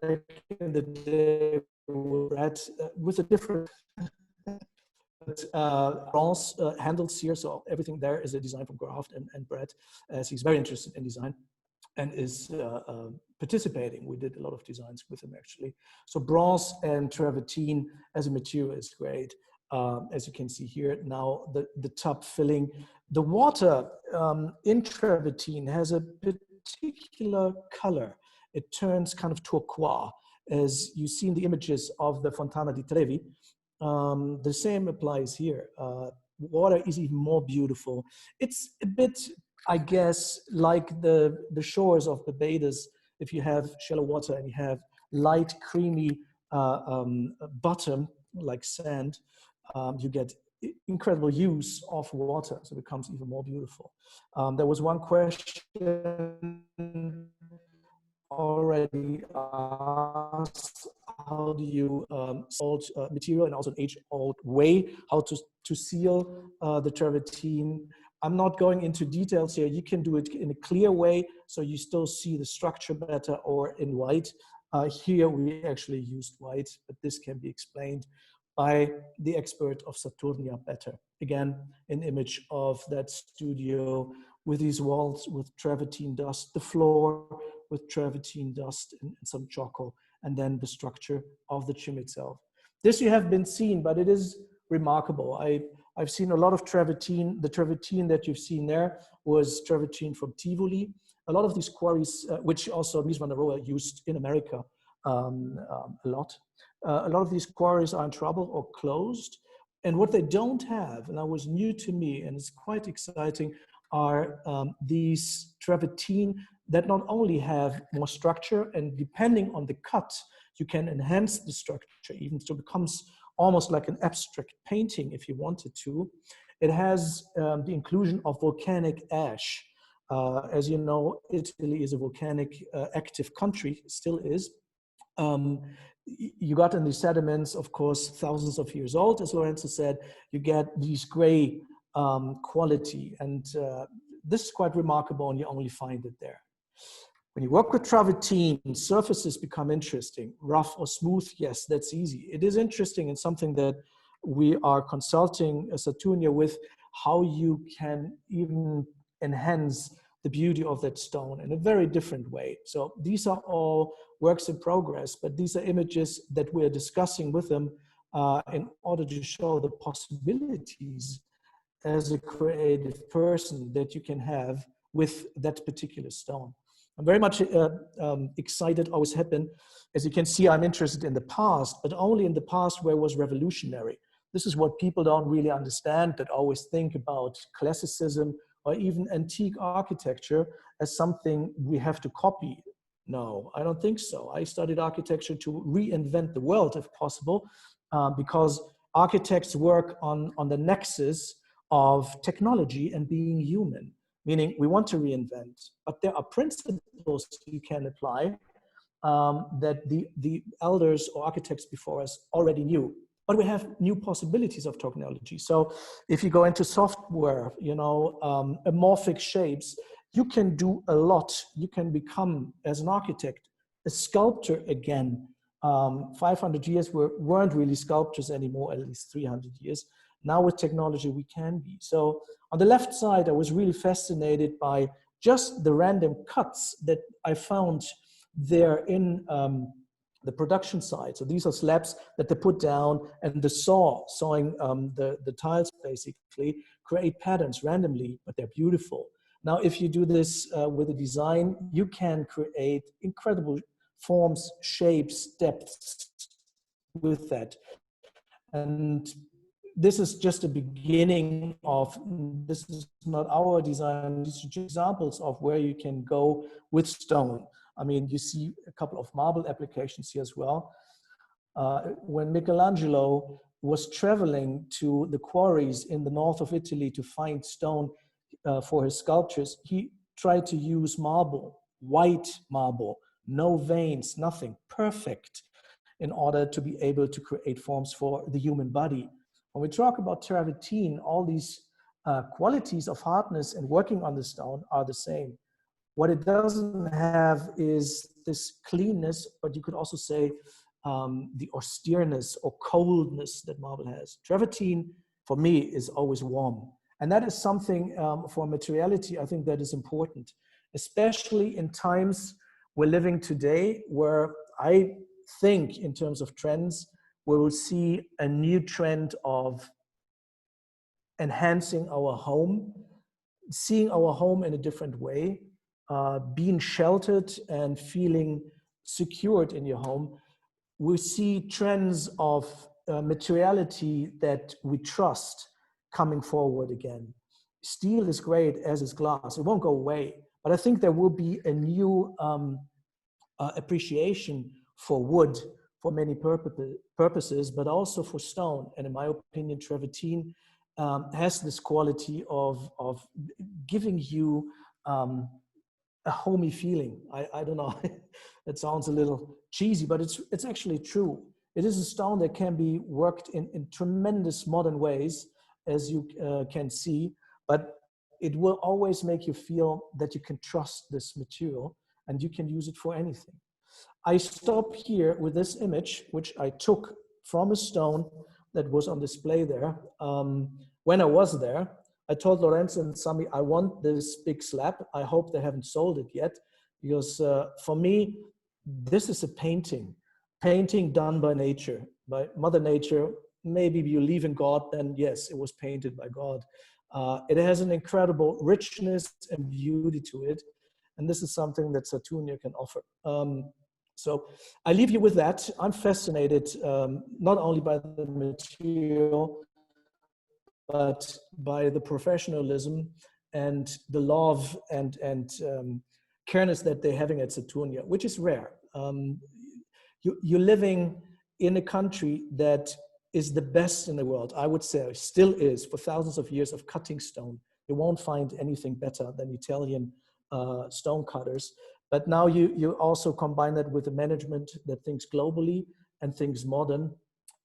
Back in the day, with a different bronze handles here, so everything there is a design from Graft and Brett, as he's very interested in design and is participating. We did a lot of designs with him actually. So bronze and travertine as a material is great. As you can see here now, the tub filling. The water in travertine has a particular color. It turns kind of turquoise. as you see in the images of the Fontana di Trevi, the same applies here. Water is even more beautiful. It's a bit, I guess, like the shores of Barbados. If you have shallow water and you have light, creamy bottom, like sand, you get incredible use of water, so it becomes even more beautiful. There was one question already asked: how do you salt material and also an age-old way how to seal the travertine? I'm not going into details here. You can do it in a clear way, so you still see the structure better, or in white. Here we actually used white, but this can be explained by the expert of Saturnia better. Again, an image of that studio with these walls with travertine dust, the floor with travertine dust and some charcoal, and then the structure of the chim itself. This you have been seen, but it is remarkable. I've seen a lot of travertine. The travertine that you've seen there was travertine from Tivoli. A lot of these quarries, which also Mies van der Rohe used in America a lot. A lot of these quarries are in trouble or closed. And what they don't have, and that was new to me, and it's quite exciting, are these travertine that not only have more structure, and depending on the cut, you can enhance the structure even, so it becomes almost like an abstract painting if you wanted to. It has the inclusion of volcanic ash. As you know, Italy is a volcanic active country, still is. You got in these sediments, of course, thousands of years old, as Lorenzo said, you get these gray quality, and this is quite remarkable, and you only find it there. When you work with travertine, surfaces become interesting. Rough or smooth, yes, that's easy. It is interesting and something that we are consulting Saturnia with, how you can even enhance the beauty of that stone in a very different way. So these are all works in progress, but these are images that we're discussing with them in order to show the possibilities as a creative person that you can have with that particular stone. I'm very much excited, always have been. As you can see, I'm interested in the past, but only in the past where it was revolutionary. This is what people don't really understand, that always think about classicism or even antique architecture as something we have to copy. No, I don't think so. I studied architecture to reinvent the world if possible, because architects work on the nexus of technology and being human. Meaning we want to reinvent, but there are principles you can apply that the elders or architects before us already knew. But we have new possibilities of technology. So if you go into software, you know, amorphic shapes, you can do a lot. You can become, as an architect, a sculptor again. 500 years weren't really sculptors anymore, at least 300 years. Now with technology, we can be. So on the left side, I was really fascinated by just the random cuts that I found there in the production side. So these are slabs that they put down, and the sawing the tiles basically create patterns randomly, but they're beautiful. Now, if you do this with a design, you can create incredible forms, shapes, depths with that. And this is just a beginning of, this is not our design, these are just examples of where you can go with stone. I mean, you see a couple of marble applications here as well. When Michelangelo was traveling to the quarries in the north of Italy to find stone for his sculptures, he tried to use marble, white marble, no veins, nothing, perfect, in order to be able to create forms for the human body. When we talk about travertine, all these qualities of hardness and working on the stone are the same. What it doesn't have is this cleanness, but you could also say the austereness or coldness that marble has. Travertine, for me, is always warm. And that is something for materiality, I think that is important, especially in times we're living today, where I think in terms of trends, we will see a new trend of enhancing our home, seeing our home in a different way, being sheltered and feeling secured in your home. we see trends of materiality that we trust coming forward again. Steel is great, as is glass. It won't go away, but I think there will be a new appreciation for wood for many purposes, but also for stone. And in my opinion, travertine has this quality of giving you a homey feeling. I don't know, it sounds a little cheesy, but it's actually true. It is a stone that can be worked in tremendous modern ways, as you can see, but it will always make you feel that you can trust this material and you can use it for anything. I stop here with this image, which I took from a stone that was on display there. When I was there, I told Lorenzo and Sami, I want this big slab. I hope they haven't sold it yet, because for me, this is a painting done by nature, by Mother Nature. Maybe you believe in God, then yes, it was painted by God. It has an incredible richness and beauty to it. And this is something that Saturnia can offer. So I leave you with that. I'm fascinated not only by the material, but by the professionalism and the love and careness that they're having at Saturnia, which is rare. You're living in a country that is the best in the world, I would say, still is, for thousands of years of cutting stone. You won't find anything better than Italian stone cutters. But now you also combine that with a management that thinks globally and thinks modern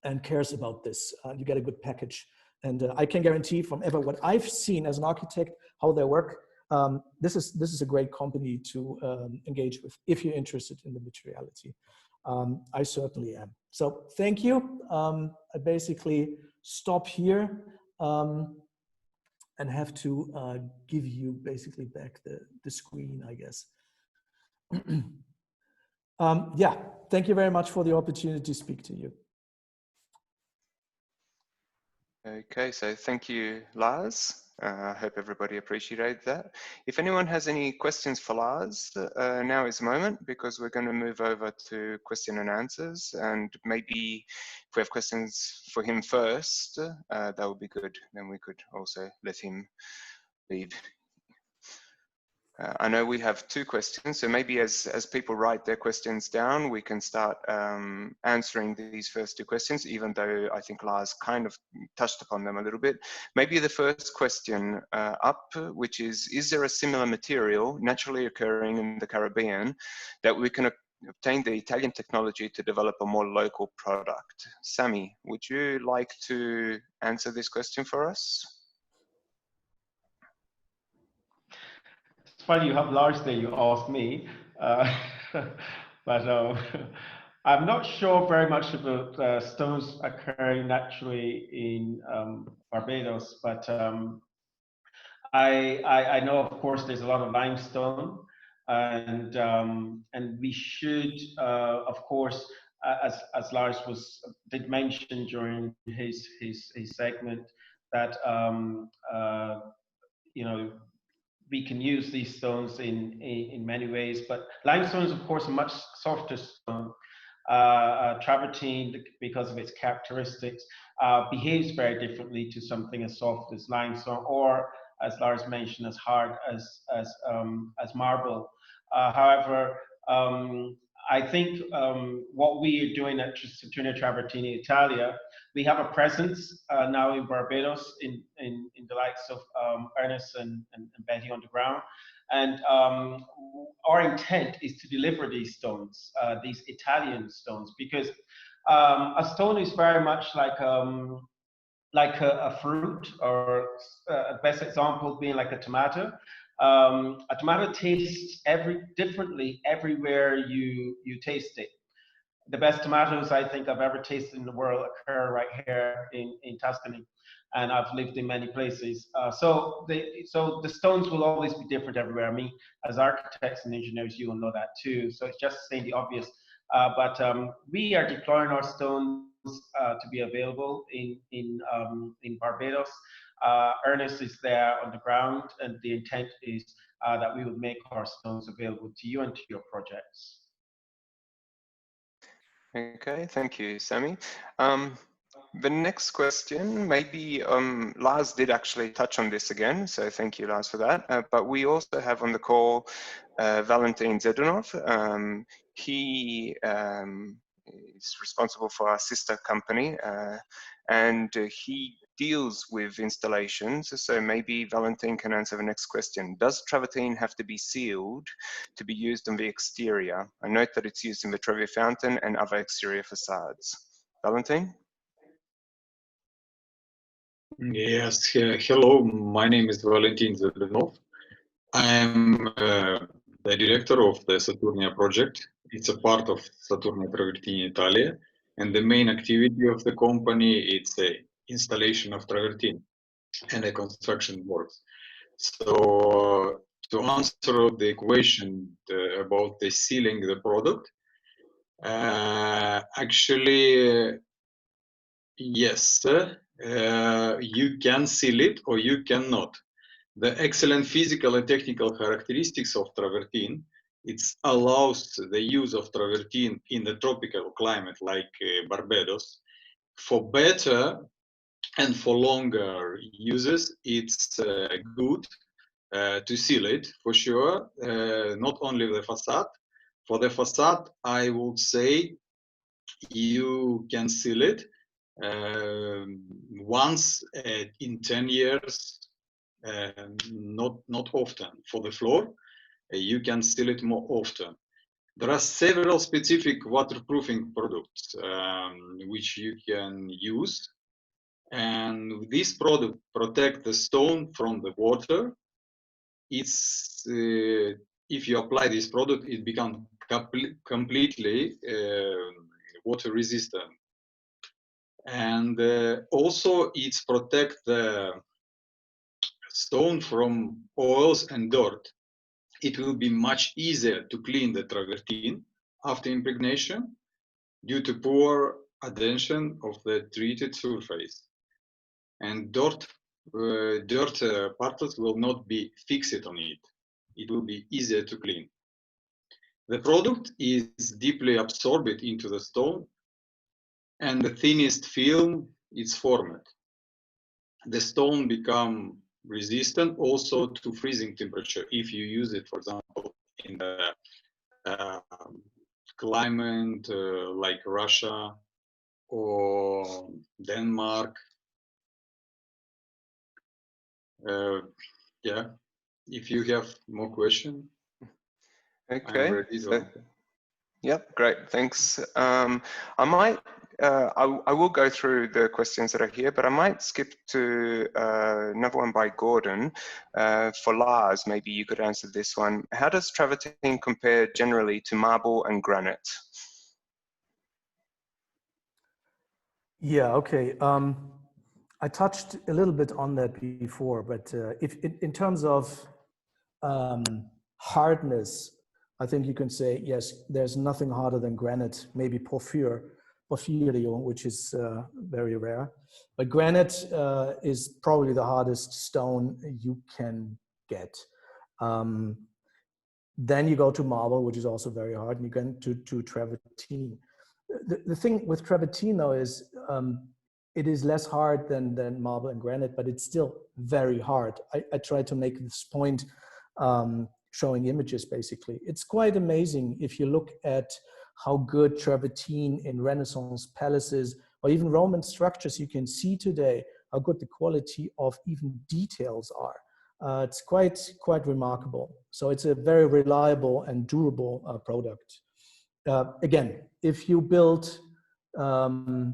and cares about this. You get a good package. And I can guarantee from what I've seen as an architect, how they work, this is a great company to engage with if you're interested in the materiality. I certainly am. So thank you. I basically stop here and have to give you basically back the screen, I guess. Yeah, thank you very much for the opportunity to speak to you. Okay, so thank you, Lars. I hope everybody appreciated that. If anyone has any questions for Lars, now is the moment, because we're going to move over to question and answers. And maybe if we have questions for him first, that would be good. Then we could also let him lead. I know we have 2 questions, so maybe as people write their questions down, we can start answering these first 2 questions, even though I think Lars kind of touched upon them a little bit. Maybe the first question up, which is there a similar material naturally occurring in the Caribbean that we can obtain the Italian technology to develop a more local product? Sami, would you like to answer this question for us? It's funny you have Lars there, you asked me, but I'm not sure very much about stones occurring naturally in Barbados, but I know, of course, there's a lot of limestone, and we should, of course, as Lars did mention during his segment, that you know, we can use these stones in many ways, but limestone is, of course, a much softer stone. Travertine, because of its characteristics, behaves very differently to something as soft as limestone, or, as Lars mentioned, as hard as marble. However, I think what we are doing at Saturnia Travertini Italia, we have a presence now in Barbados in the likes of Ernest and Betty on the ground. And our intent is to deliver these stones, these Italian stones, because a stone is very much like a fruit, or a best example being like a tomato. A tomato tastes differently everywhere you taste it. The best tomatoes I think I've ever tasted in the world occur right here in Tuscany, and I've lived in many places. So the stones will always be different everywhere. I mean, as architects and engineers, you will know that too. So it's just saying the obvious. But we are deploying our stones to be available in Barbados. Ernest is there on the ground, and the intent is that we would make our stones available to you and to your projects. Okay, thank you, Sammy. The next question, maybe Lars did actually touch on this again, so thank you, Lars, for that. But we also have on the call Valentin Zedunov. He is responsible for our sister company, and he deals with installations. So maybe Valentin can answer the next question. Does travertine have to be sealed to be used on the exterior? I note that it's used in the Trevi Fountain and other exterior facades. Valentin? Yes, hello, my name is Valentin Zelenov. I am the director of the Saturnia project. It's a part of Saturnia Travertini Italia, and the main activity of the company is the installation of travertine and the construction works. So to answer the question about the sealing the product, actually, yes, you can seal it or you cannot. The excellent physical and technical characteristics of travertine, it allows the use of travertine in the tropical climate like Barbados. For better and for longer uses, it's good to seal it for sure, not only the facade. For the facade, I would say you can seal it once in 10 years, not often. For the floor, you can seal it more often. There are several specific waterproofing products which you can use, and this product protect the stone from the water. It's if you apply this product, it becomes completely water resistant. And also it's protect the stone from oils and dirt. It will be much easier to clean the travertine after impregnation due to poor adhesion of the treated surface. And dirt particles will not be fixed on it. It will be easier to clean. The product is deeply absorbed into the stone, and the thinnest film is formed. The stone become resistant also to freezing temperature if you use it, for example, in the climate like Russia or Denmark. Yeah, if you have more questions, Okay. I'm ready to answer. Yep, great, thanks. I will go through the questions that are here, but I might skip to another one by Gordon. For Lars, maybe you could answer this one. How does travertine compare generally to marble and granite? Yeah, okay. I touched a little bit on that before, but if in terms of hardness, I think you can say, yes, there's nothing harder than granite, maybe porphyrio, which is very rare. But granite is probably the hardest stone you can get. Then you go to marble, which is also very hard, and you get to travertine. The thing with travertine, though, is it is less hard than marble and granite, but it's still very hard. I try to make this point showing images, basically. It's quite amazing if you look at how good travertine in Renaissance palaces or even Roman structures you can see today, how good the quality of even details are. It's quite remarkable. So it's a very reliable and durable product. Again, if you build a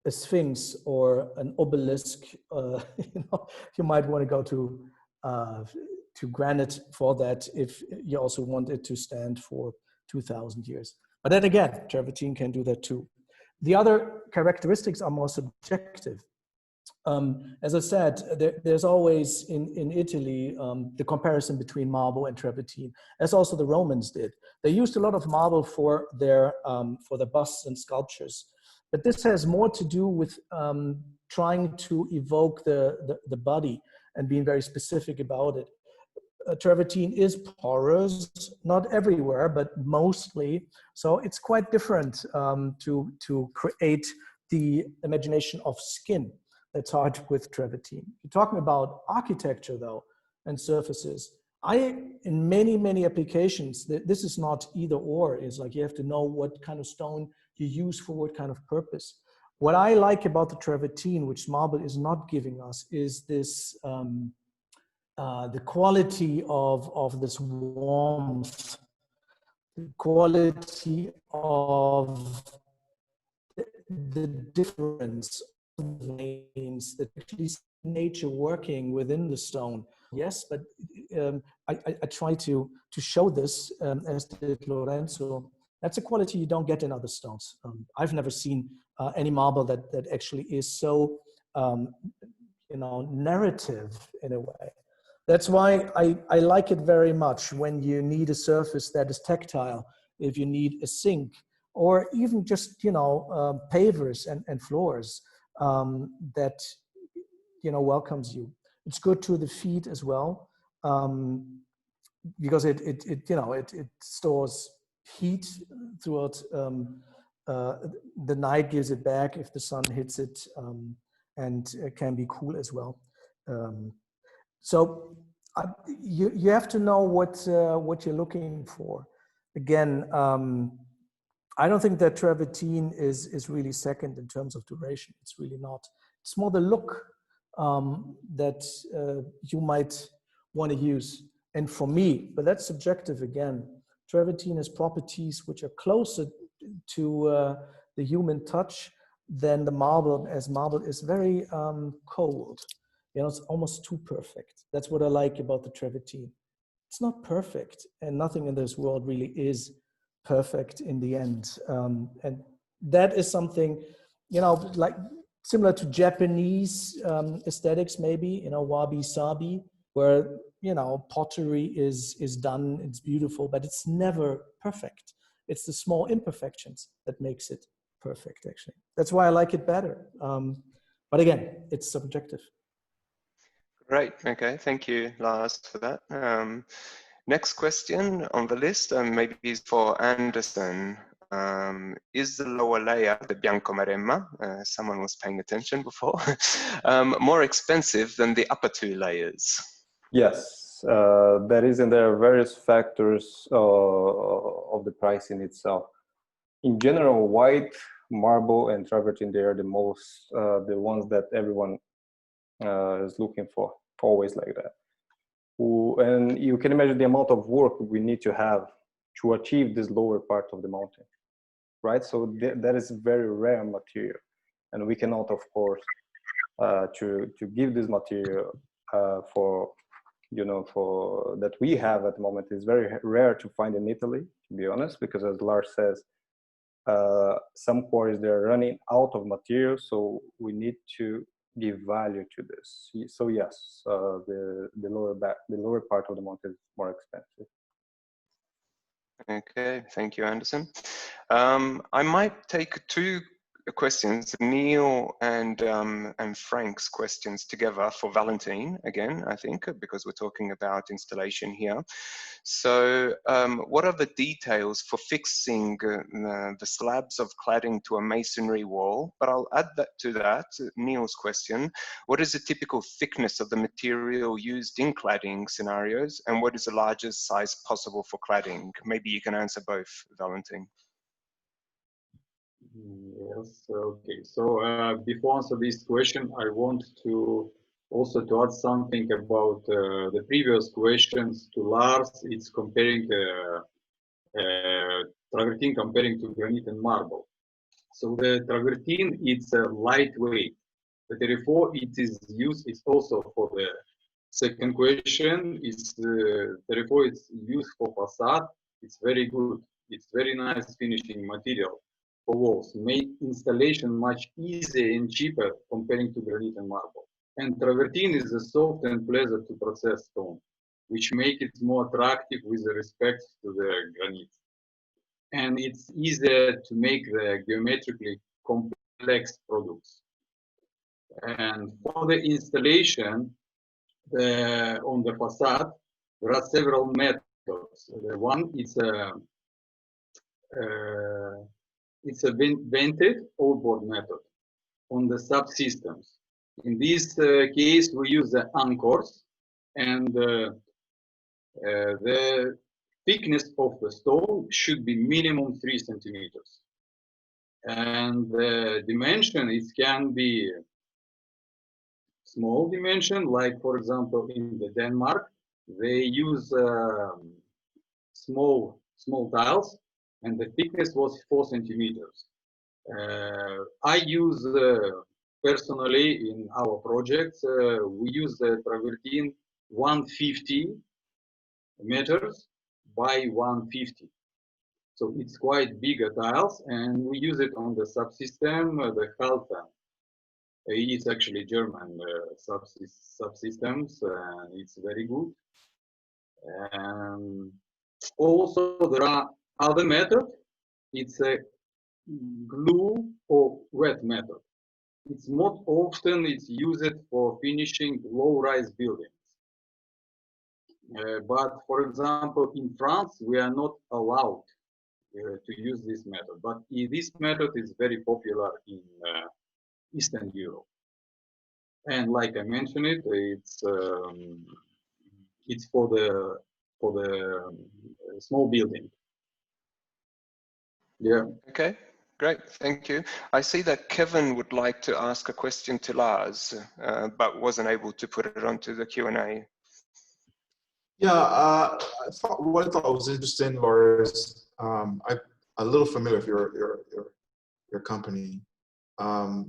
sphinx or an obelisk, you might want to go to granite for that if you also want it to stand for 2,000 years. But then again, travertine can do that too. The other characteristics are more subjective. As I said, there's always in Italy the comparison between marble and travertine, as also the Romans did. They used a lot of marble for their busts and sculptures, but this has more to do with trying to evoke the body and being very specific about it. travertine is porous, not everywhere, but mostly. So it's quite different to create the imagination of skin that's hard with travertine. You're talking about architecture though, and surfaces. In many applications, this is not either or. It's like you have to know what kind of stone you use for what kind of purpose. What I like about the travertine, which marble is not giving us, is this the quality of this warmth, the quality of the difference of the veins, that actually nature working within the stone. Yes, but I try to show this, as did Lorenzo. That's a quality you don't get in other stones. I've never seen any marble that actually is so, narrative in a way. That's why I like it very much when you need a surface that is tactile, if you need a sink, or even just, pavers and floors that, welcomes you. It's good to the feet as well, because it stores heat throughout the night, gives it back if the sun hits it, and it can be cool as well. So you have to know what you're looking for. Again, I don't think that travertine is really second in terms of duration. It's really not. It's more the look that you might want to use. And for me, but that's subjective again, travertine has properties which are closer to the human touch than the marble, as marble is very cold. It's almost too perfect. That's what I like about the travertine. It's not perfect, and nothing in this world really is perfect in the end. And that is something, like similar to Japanese aesthetics, maybe, wabi-sabi, where, pottery is done, it's beautiful, but it's never perfect. It's the small imperfections that makes it perfect, actually. That's why I like it better. But again, it's subjective. Great. Okay. Thank you, Lars, for that. Next question on the list, maybe is for Anderson. Is the lower layer, the Bianco Maremma, someone was paying attention before, more expensive than the upper two layers? Yes, that is, and there are various factors of the pricing itself. In general, white marble and travertine, they are the most, the ones that everyone is looking for, always like that. And you can imagine the amount of work we need to have to achieve this lower part of the mountain, right? So that is very rare material, and we cannot, of course, to give this material for that we have at the moment is very rare to find in Italy, to be honest, because as Lars says, some quarries, they're running out of material, so we need to give value to this. So yes, the lower part of the mountain is more expensive. Okay, thank you, Anderson. I might take two questions, Neil and Frank's questions together for Valentin again, I think, because we're talking about installation here. So what are the details for fixing the slabs of cladding to a masonry wall? But I'll add that to that, Neil's question. What is the typical thickness of the material used in cladding scenarios, and what is the largest size possible for cladding? Maybe you can answer both, Valentin. Yes, okay. So before answer this question, I want to also to add something about the previous questions to Lars. It's comparing travertine comparing to granite and marble. So the travertine, it's a lightweight. Therefore, it is used. It's also for the second question. It's therefore it's used for facade. It's very good. It's very nice finishing material for walls. Make installation much easier and cheaper comparing to granite and marble. And travertine is a soft and pleasant to process stone, which make it more attractive with respect to the granite. And it's easier to make the geometrically complex products. And for the installation on the facade, There are several methods. One is it's a vented outboard method on the subsystems. In this case, we use the anchors, and the thickness of the stone should be minimum 3 centimeters. And the dimension, it can be small dimension, like for example in the Denmark, they use small tiles, and the thickness was 4 centimeters. I use personally in our projects, we use the travertine 150 meters by 150. So it's quite bigger tiles, and we use it on the subsystem, the Halfen. It's actually German subsystems, and it's very good. Also, there are other methods. It's a glue or wet method. It's not often it's used for finishing low-rise buildings. But for example, in France, we are not allowed to use this method. But this method is very popular in Eastern Europe. And like I mentioned it's for the small building. Yeah. Okay, great, thank you. I see that Kevin would like to ask a question to Lars, but wasn't able to put it onto the Q&A. Yeah, what I thought was interesting, Lars, I'm a little familiar with your company. A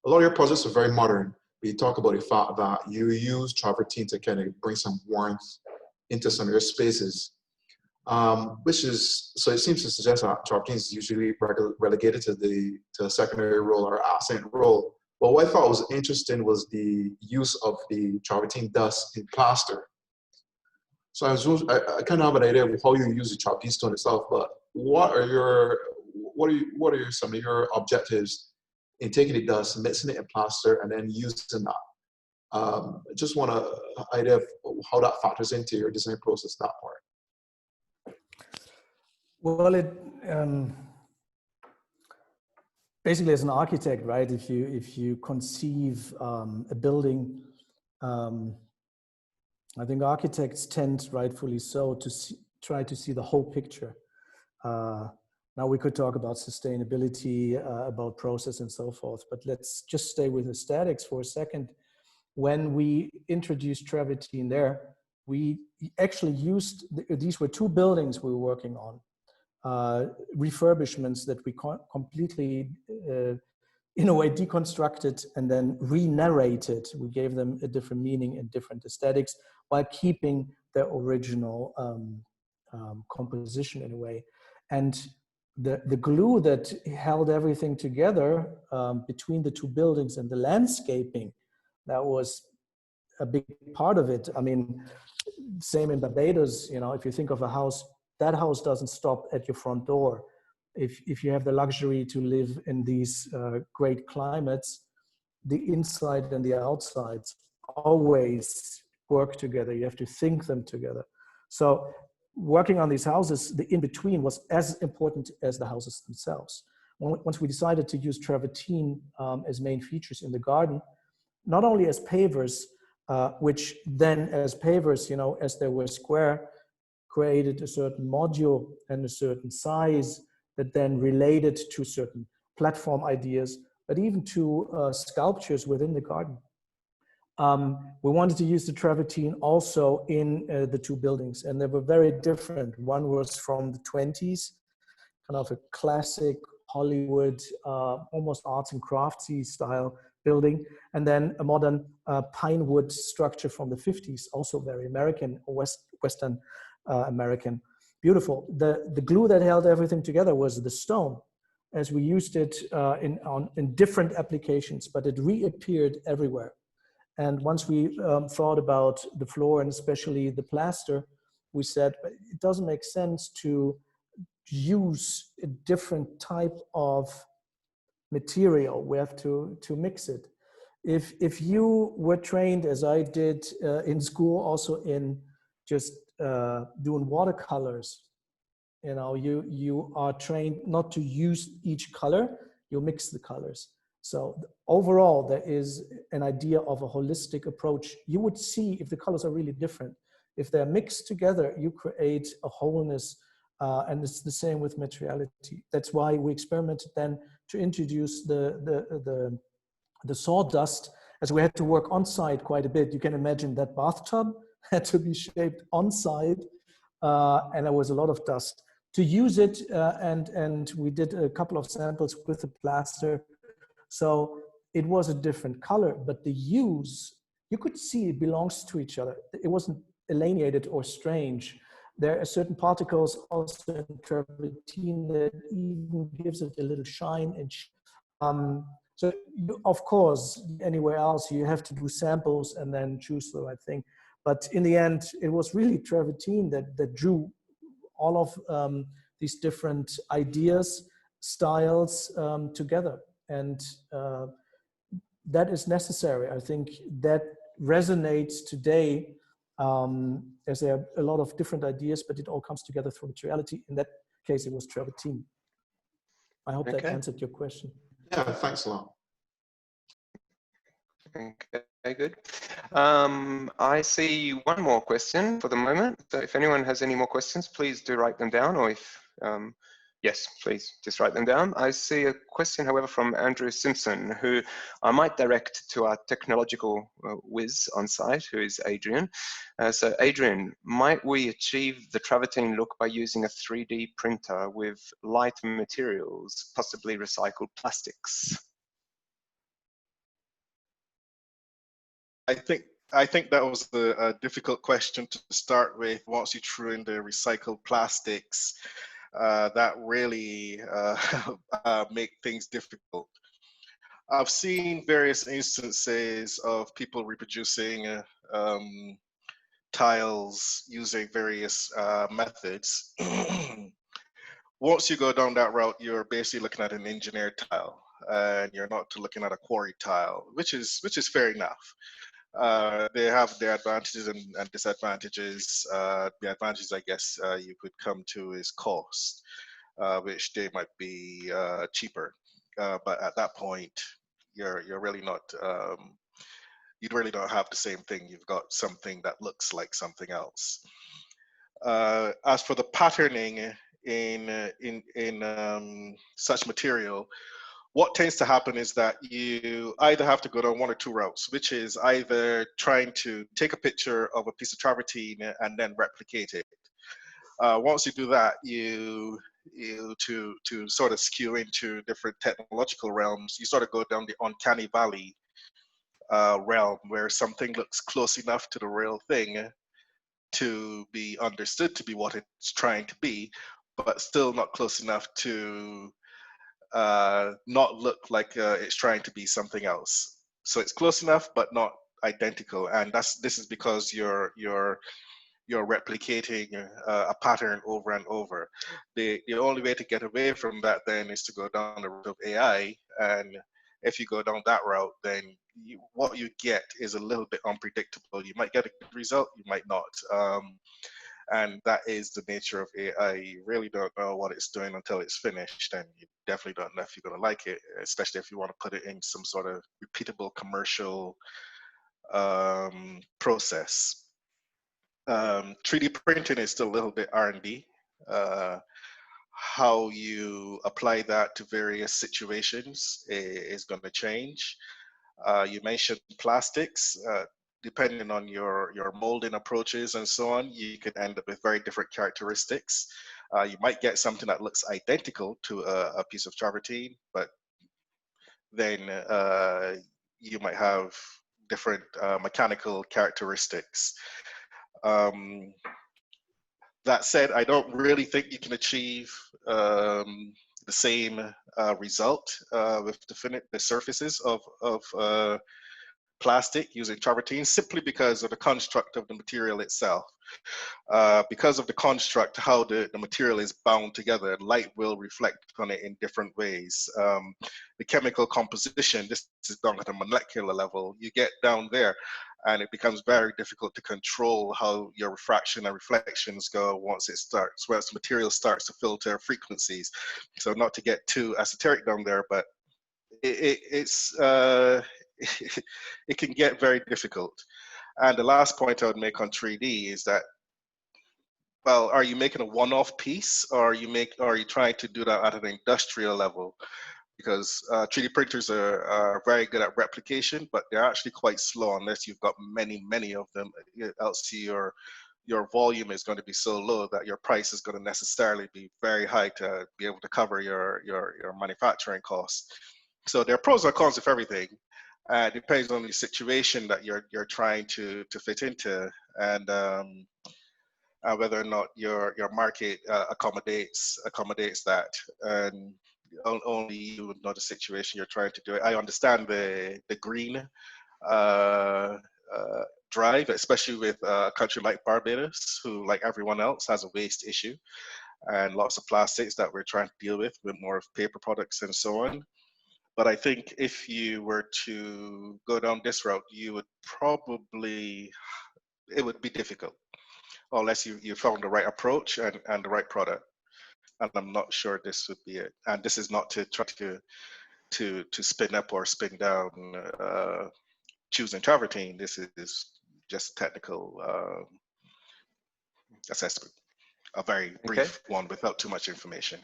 lot of your projects are very modern. We talk about the fact that you use travertine to kind of bring some warmth into some of your spaces, which is, so it seems to suggest that travertine is usually relegated to a secondary role or accent role. But what I thought was interesting was the use of the travertine dust in plaster. So I kind of have an idea of how you use the travertine stone itself, but what are some of your objectives in taking the dust, mixing it in plaster, and then using that? Just want an idea of how that factors into your design process, that part. Well, basically as an architect, right? If you conceive a building, I think architects tend, rightfully so, to try to see the whole picture. Now we could talk about sustainability, about process and so forth, but let's just stay with aesthetics for a second. When we introduced travertine there, we actually used, these were 2 buildings we were working on, refurbishments that we completely, in a way, deconstructed and then re-narrated. We gave them a different meaning and different aesthetics while keeping their original composition in a way. And the glue that held everything together between the 2 buildings and the landscaping, that was a big part of it. I mean, same in Barbados, you know, if you think of a house, that house doesn't stop at your front door. If you have the luxury to live in these great climates, the inside and the outsides always work together. You have to think them together. So working on these houses, the in-between was as important as the houses themselves. Once we decided to use travertine as main features in the garden, not only as pavers, which then as pavers, you know, as they were square, created a certain module and a certain size that then related to certain platform ideas, but even to sculptures within the garden. We wanted to use the travertine also in the 2 buildings, and they were very different. One was from the 20s, kind of a classic Hollywood, almost arts and craftsy style building, and then a modern pine wood structure from the 50s, also very American, Western American. Beautiful. The glue that held everything together was the stone, as we used it in different applications, but it reappeared everywhere. And once we thought about the floor and especially the plaster, we said it doesn't make sense to use a different type of material. We have to mix it. If you were trained, as I did in school, also in just doing watercolors. You know, you are trained not to use each color, you mix the colors. So overall, there is an idea of a holistic approach. You would see if the colors are really different. If they're mixed together, you create a wholeness, and it's the same with materiality. That's why we experimented then to introduce the sawdust, as we had to work on site quite a bit. You can imagine that bathtub had to be shaped on site, and there was a lot of dust. To use it, and we did a couple of samples with the plaster, so it was a different color, but the hues, you could see it belongs to each other. It wasn't alienated or strange. There are certain particles also in travertine that even gives it a little shine. And so you, of course, anywhere else you have to do samples and then choose the right thing. But in the end, it was really travertine that drew all of these different ideas, styles together. And that is necessary. I think that resonates today, as there are a lot of different ideas, but it all comes together through materiality. In that case, it was travertine. I hope that answered your question. Yeah, thanks a lot. Okay, good. I see one more question for the moment. So if anyone has any more questions, please do write them down, or if, yes, please just write them down. I see a question, however, from Andrew Simpson, who I might direct to our technological whiz on site, who is Adrian. So Adrian, might we achieve the travertine look by using a 3D printer with light materials, possibly recycled plastics? I think that was a difficult question to start with. Once you threw in the recycled plastics, that really make things difficult. I've seen various instances of people reproducing tiles using various methods. Once you go down that route, you're basically looking at an engineered tile, and you're not looking at a quarry tile, which is fair enough. They have their advantages and disadvantages. The advantages, I guess, you could come to is cost, which they might be cheaper. But at that point, you're really not. You really don't have the same thing. You've got something that looks like something else. As for the patterning in such material, what tends to happen is that you either have to go down one or two routes, which is either trying to take a picture of a piece of travertine and then replicate it. Once you do that, you to sort of skew into different technological realms, you sort of go down the uncanny valley realm, where something looks close enough to the real thing to be understood to be what it's trying to be, but still not close enough to not look like it's trying to be something else. So it's close enough, but not identical. And this is because you're replicating a pattern over and over. The only way to get away from that then is to go down the route of AI. And if you go down that route, then what you get is a little bit unpredictable. You might get a good result, you might not. And that is the nature of AI. You really don't know what it's doing until it's finished, and you definitely don't know if you're going to like it, especially if you want to put it in some sort of repeatable commercial process. 3D printing is still a little bit R&D. How you apply that to various situations is going to change. You mentioned plastics. Depending on your molding approaches and so on, you could end up with very different characteristics. You might get something that looks identical to a piece of travertine, but then you might have different mechanical characteristics. That said, I don't really think you can achieve the same result with the surfaces of plastic using travertine simply because of the construct of the material itself. Because of the construct, how the material is bound together, light will reflect on it in different ways. The chemical composition, this is done at a molecular level. You get down there and it becomes very difficult to control how your refraction and reflections go once the material starts to filter frequencies. So not to get too esoteric down there, but it can get very difficult. And the last point I would make on 3D is that, well, are you making a one-off piece, or are you trying to do that at an industrial level? Because 3D printers are very good at replication, but they're actually quite slow unless you've got many of them. Else your volume is going to be so low that your price is going to necessarily be very high to be able to cover your manufacturing costs. So there are pros and cons of everything. It depends on the situation that you're trying to fit into, and whether or not your market accommodates that. And only you would know the situation you're trying to do it. I understand the green drive, especially with a country like Barbados, who, like everyone else, has a waste issue and lots of plastics that we're trying to deal with more of paper products and so on. But I think if you were to go down this route, you would probably, it would be difficult unless you found the right approach and the right product. And I'm not sure this would be it. And this is not to try to spin up or spin down choosing travertine. This is just technical assessment, a very brief one without too much information.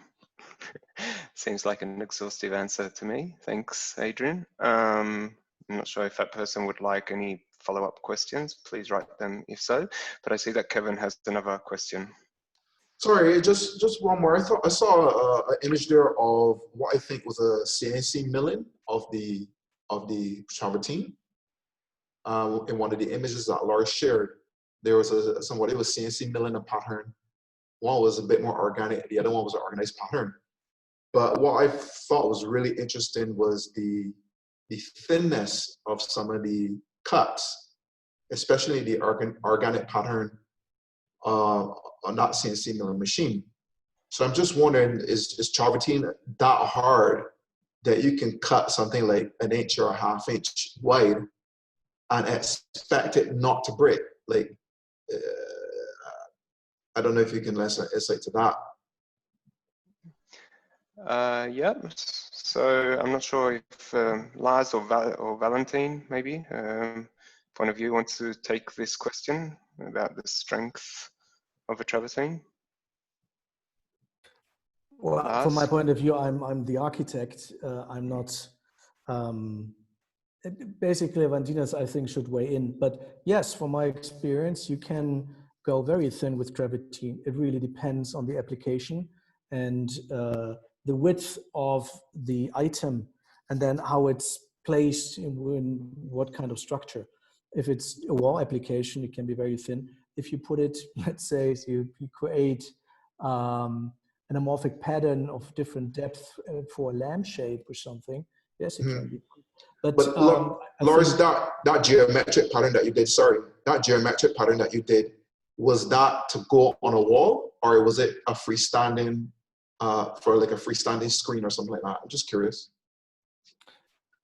Seems like an exhaustive answer to me. Thanks, Adrian. I'm not sure if that person would like any follow-up questions. Please write them if so. But I see that Kevin has another question. Sorry, just one more. I saw an image there of what I think was a CNC milling of the travertine. In one of the images that Laura shared, there was somebody was CNC milling a pattern. One was a bit more organic, the other one was an organized pattern. But what I thought was really interesting was the thinness of some of the cuts, especially the organic pattern on that CNC milling machine. So I'm just wondering, is travertine that hard that you can cut something like an inch or a half inch wide and expect it not to break? Like, I don't know if you can lend some insight to that. Yeah, so I'm not sure if Lars or Valentine, maybe, one of you wants to take this question about the strength of a travertine. Well, Lars? from my point of view, I'm the architect. I'm not. Basically, Vantinas, I think, should weigh in. But yes, from my experience, you can go very thin with travertine. It really depends on the application and the width of the item, and then how it's placed in what kind of structure. If it's a wall application, it can be very thin. If you put it, let's say, you create an anamorphic pattern of different depth for a lampshade or something, yes, it can be. But Lars, that geometric pattern that you did, was that to go on a wall, or was it a freestanding, for like a freestanding screen or something like that? I'm just curious.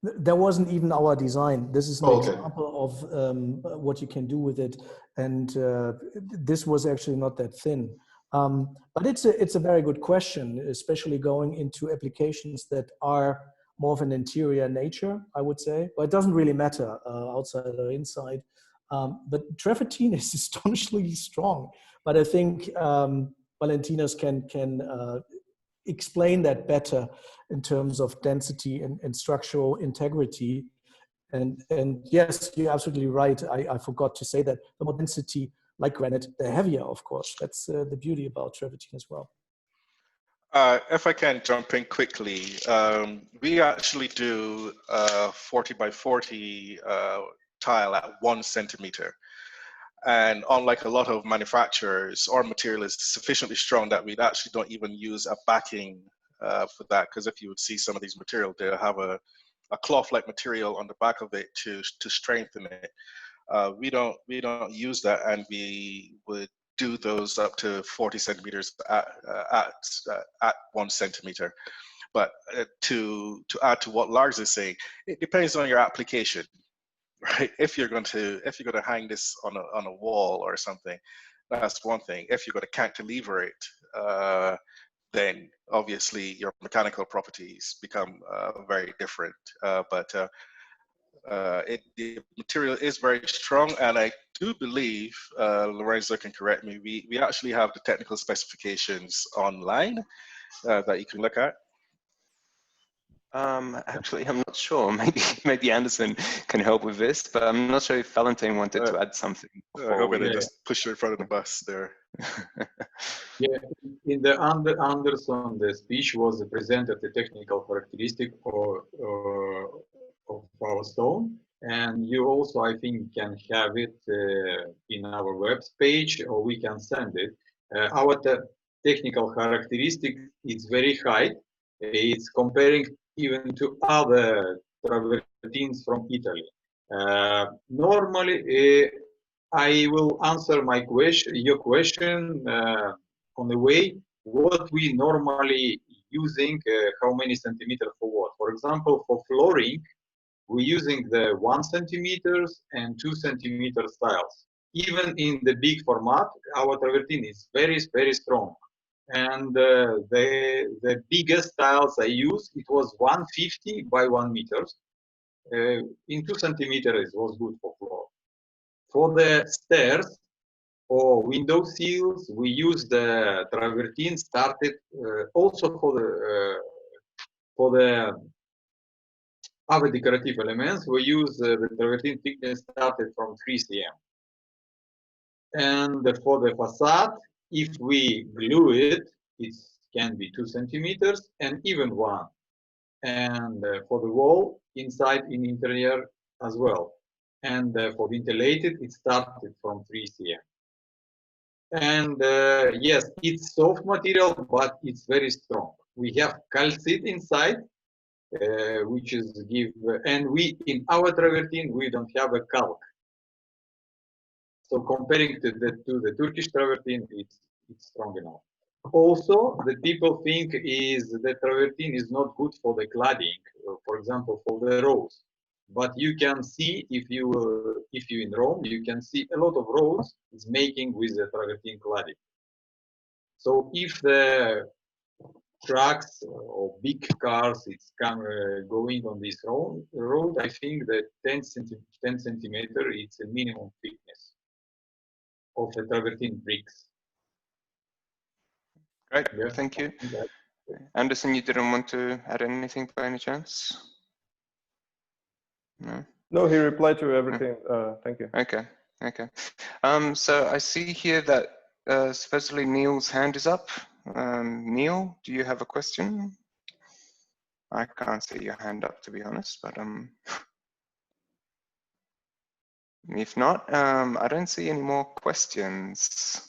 That wasn't even our design. This is an example of what you can do with it. And this was actually not that thin. But it's a very good question, especially going into applications that are more of an interior nature, I would say. But it doesn't really matter outside or inside. But travertine is astonishingly strong. But I think Valentinas can explain that better in terms of density and structural integrity. And yes, you're absolutely right. I forgot to say that the more density, like granite, the heavier, of course. That's the beauty about travertine as well. If I can jump in quickly, we actually do 40 by 40 tile at 1 centimeter. And unlike a lot of manufacturers, our material is sufficiently strong that we actually don't even use a backing for that. Because if you would see some of these materials, they have a cloth-like material on the back of it to strengthen it. We don't use that, and we would do those up to 40 centimeters at 1 centimeter. But to add to what Lars is saying, it depends on your application, right? If you're going to hang this on a wall or something, that's one thing. If you're going to cantilever it, then obviously your mechanical properties become very different. But the material is very strong, and I do believe, Lorenzo can correct me, we actually have the technical specifications online that you can look at. Actually, I'm not sure. Maybe Anderson can help with this, but I'm not sure if Valentine wanted to add something. I hope they just push you in front of the bus there. Yeah, in the Anderson, the speech was presented the technical characteristic of our stone, and you also, I think, can have it in our web page, or we can send it. Our technical characteristic is very high. It's comparing even to other travertines from Italy. Normally, I will answer your question on the way. What we normally using, how many centimeters for what? For example, for flooring, we're using the 1 centimeters and 2 centimeter styles. Even in the big format, our travertine is very, very strong. And the biggest tiles I used, it was 150 by 1 meters. In 2 centimeters, it was good for floor. For the stairs or window seals, we use the travertine started also for the other decorative elements. We use the travertine thickness started from 3 cm. And for the facade, if we glue it, it can be 2 centimeters and even 1. And for the wall, inside in interior as well. And for ventilated, it started from 3 cm. And yes, it's soft material, but it's very strong. We have calcite inside, which is and we in our travertine we don't have a calc. So comparing to the Turkish travertine, it's strong enough. Also, the people think the travertine is not good for the cladding, for example, for the roads. But you can see if you in Rome, you can see a lot of roads is making with the travertine cladding. So if the trucks or big cars it's going on this road, I think that 10 centimeter it's a minimum thickness of the travertine bricks. Great, yeah. Thank you. Anderson, you didn't want to add anything by any chance? No? No, he replied to everything. Thank you. Okay, okay. So I see here that supposedly Neil's hand is up. Neil, do you have a question? I can't see your hand up, to be honest, but if not, I don't see any more questions.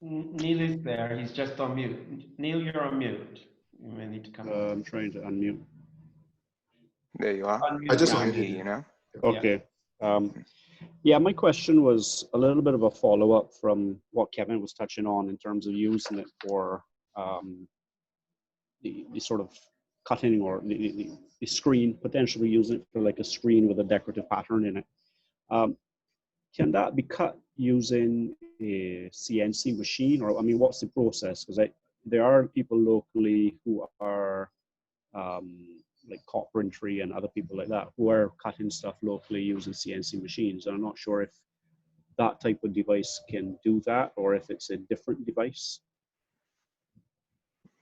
Neil is there. He's just on mute. Neil, you're on mute. You may need to come. I'm trying to unmute. There you are. I just unmuted you now. Okay. Yeah, my question was a little bit of a follow-up from what Kevin was touching on in terms of using it for the sort of cutting or the screen, potentially using it for like a screen with a decorative pattern in it. Can that be cut using a CNC machine, or I mean, what's the process? Because there are people locally who are like carpentry and other people like that who are cutting stuff locally using CNC machines, and I'm not sure if that type of device can do that or if it's a different device.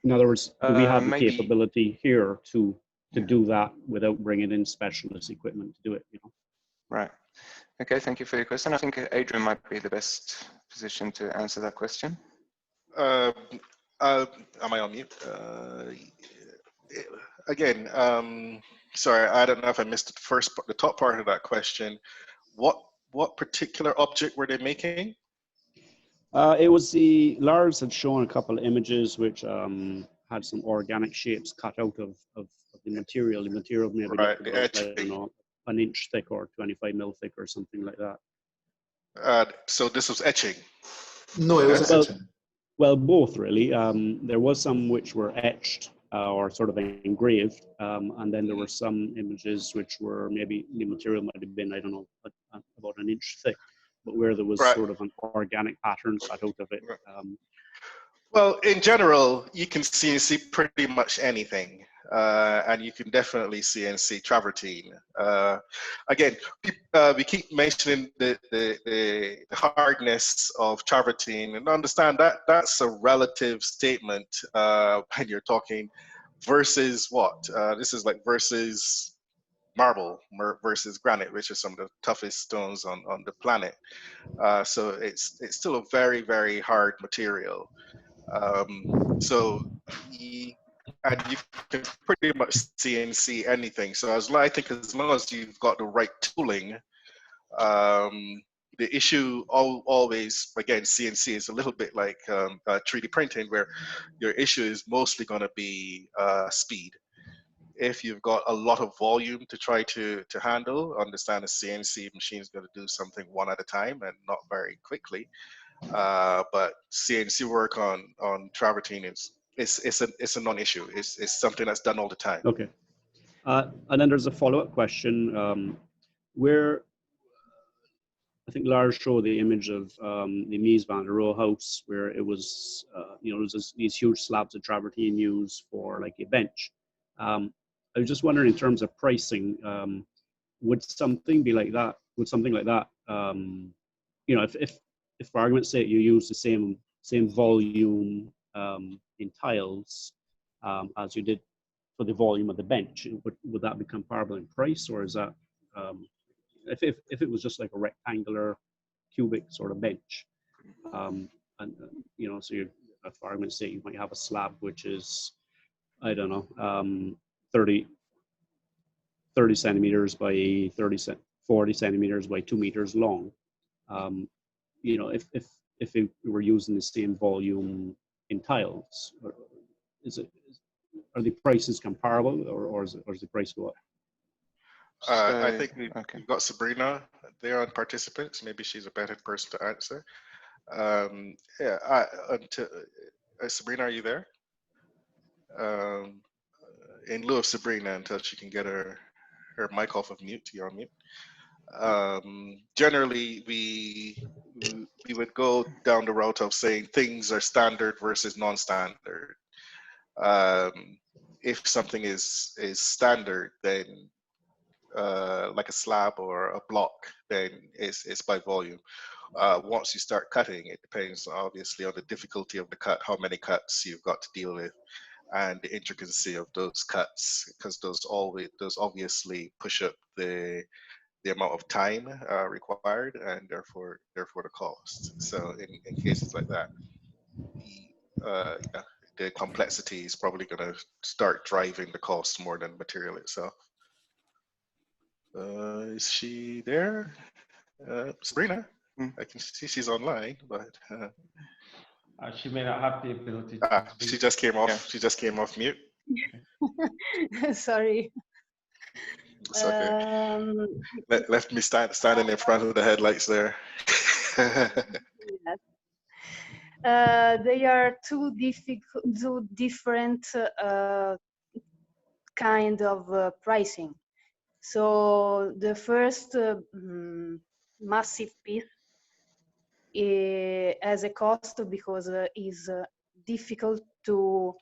In other words, do we have the capability here to do that without bringing in specialist equipment to do it? You know? Right. Okay, thank you for your question. I think Adrian might be the best position to answer that question. Am I on mute? Again, sorry, I don't know if I missed the top part of that question. What particular object were they making? It was Lars had shown a couple of images which had some organic shapes cut out of the material. The material maybe Right, looked the about, I etching. don't know, an inch thick or 25 mil thick or something like that. So this was etching. No, it wasn't Well, etching. well, both really. There was some which were etched or sort of engraved, and then there were some images which were maybe the material might have been, I don't know, about an inch thick, but where there was Right. sort of an organic pattern cut out of it. Well, in general, you can CNC pretty much anything, and you can definitely CNC travertine. Again, we keep mentioning the hardness of travertine, and understand that that's a relative statement when you're talking versus what? This is like versus marble versus granite, which are some of the toughest stones on the planet. So it's still a very, very hard material. So and you can pretty much CNC anything. So I think as long as you've got the right tooling, the issue always, again, CNC is a little bit like 3D printing, where your issue is mostly going to be speed. If you've got a lot of volume to try to handle, understand a CNC machine is going to do something one at a time and not very quickly. But CNC work on travertine it's a non-issue. It's something that's done all the time. Okay. And then there's a follow-up question where I think Lars showed the image of the Mies van der Rohe house, where it was, you know, there's these huge slabs of travertine used for like a bench. I was just wondering, in terms of pricing, would something be like that? Would something like that, you know, if for argument's sake you use the same volume in tiles as you did for the volume of the bench, would that be comparable in price, or is that if it was just like a rectangular cubic sort of bench, and you know, so you, for argument's sake, you might have a slab which is, I don't know, 30 centimeters by 40 centimeters by 2 meters long. You know, if we were using the same volume in tiles, are the prices comparable, or is the price go up? I think we've got Sabrina there on participants. Maybe she's a better person to answer. Yeah, Sabrina, are you there? In lieu of Sabrina, until she can get her mic off of mute, you're on mute. Generally, we would go down the route of saying things are standard versus non-standard. If something is standard, then like a slab or a block, then it's by volume. Once you start cutting, it depends obviously on the difficulty of the cut, how many cuts you've got to deal with, and the intricacy of those cuts, because those obviously push up the amount of time required, and therefore the cost. So in cases like that, the complexity is probably going to start driving the cost more than material itself. Is she there? Sabrina? I can see she's online, but she may not have the ability to speak. She just came off. Yeah. She just came off mute. Sorry. It's okay. Left me standing in front of the headlights there. Yes. They are two different kind of pricing. So the first massive piece has a cost because is difficult to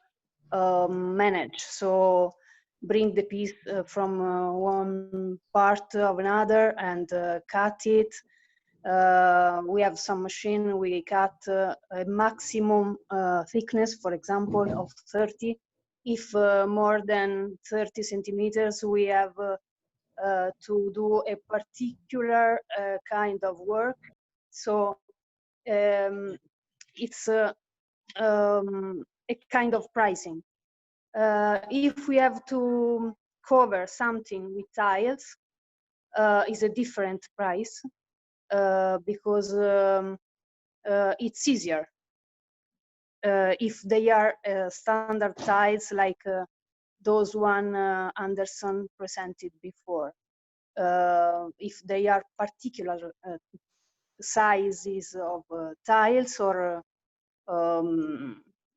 manage. So bring the piece from one part of another and cut it. We have some machine, we cut a maximum thickness, for example, of 30. If more than 30 centimeters, we have to do a particular kind of work. So it's a kind of pricing. If we have to cover something with tiles, is a different price because it's easier. if they are standard tiles like those one Anderson presented before. If they are particular sizes of tiles or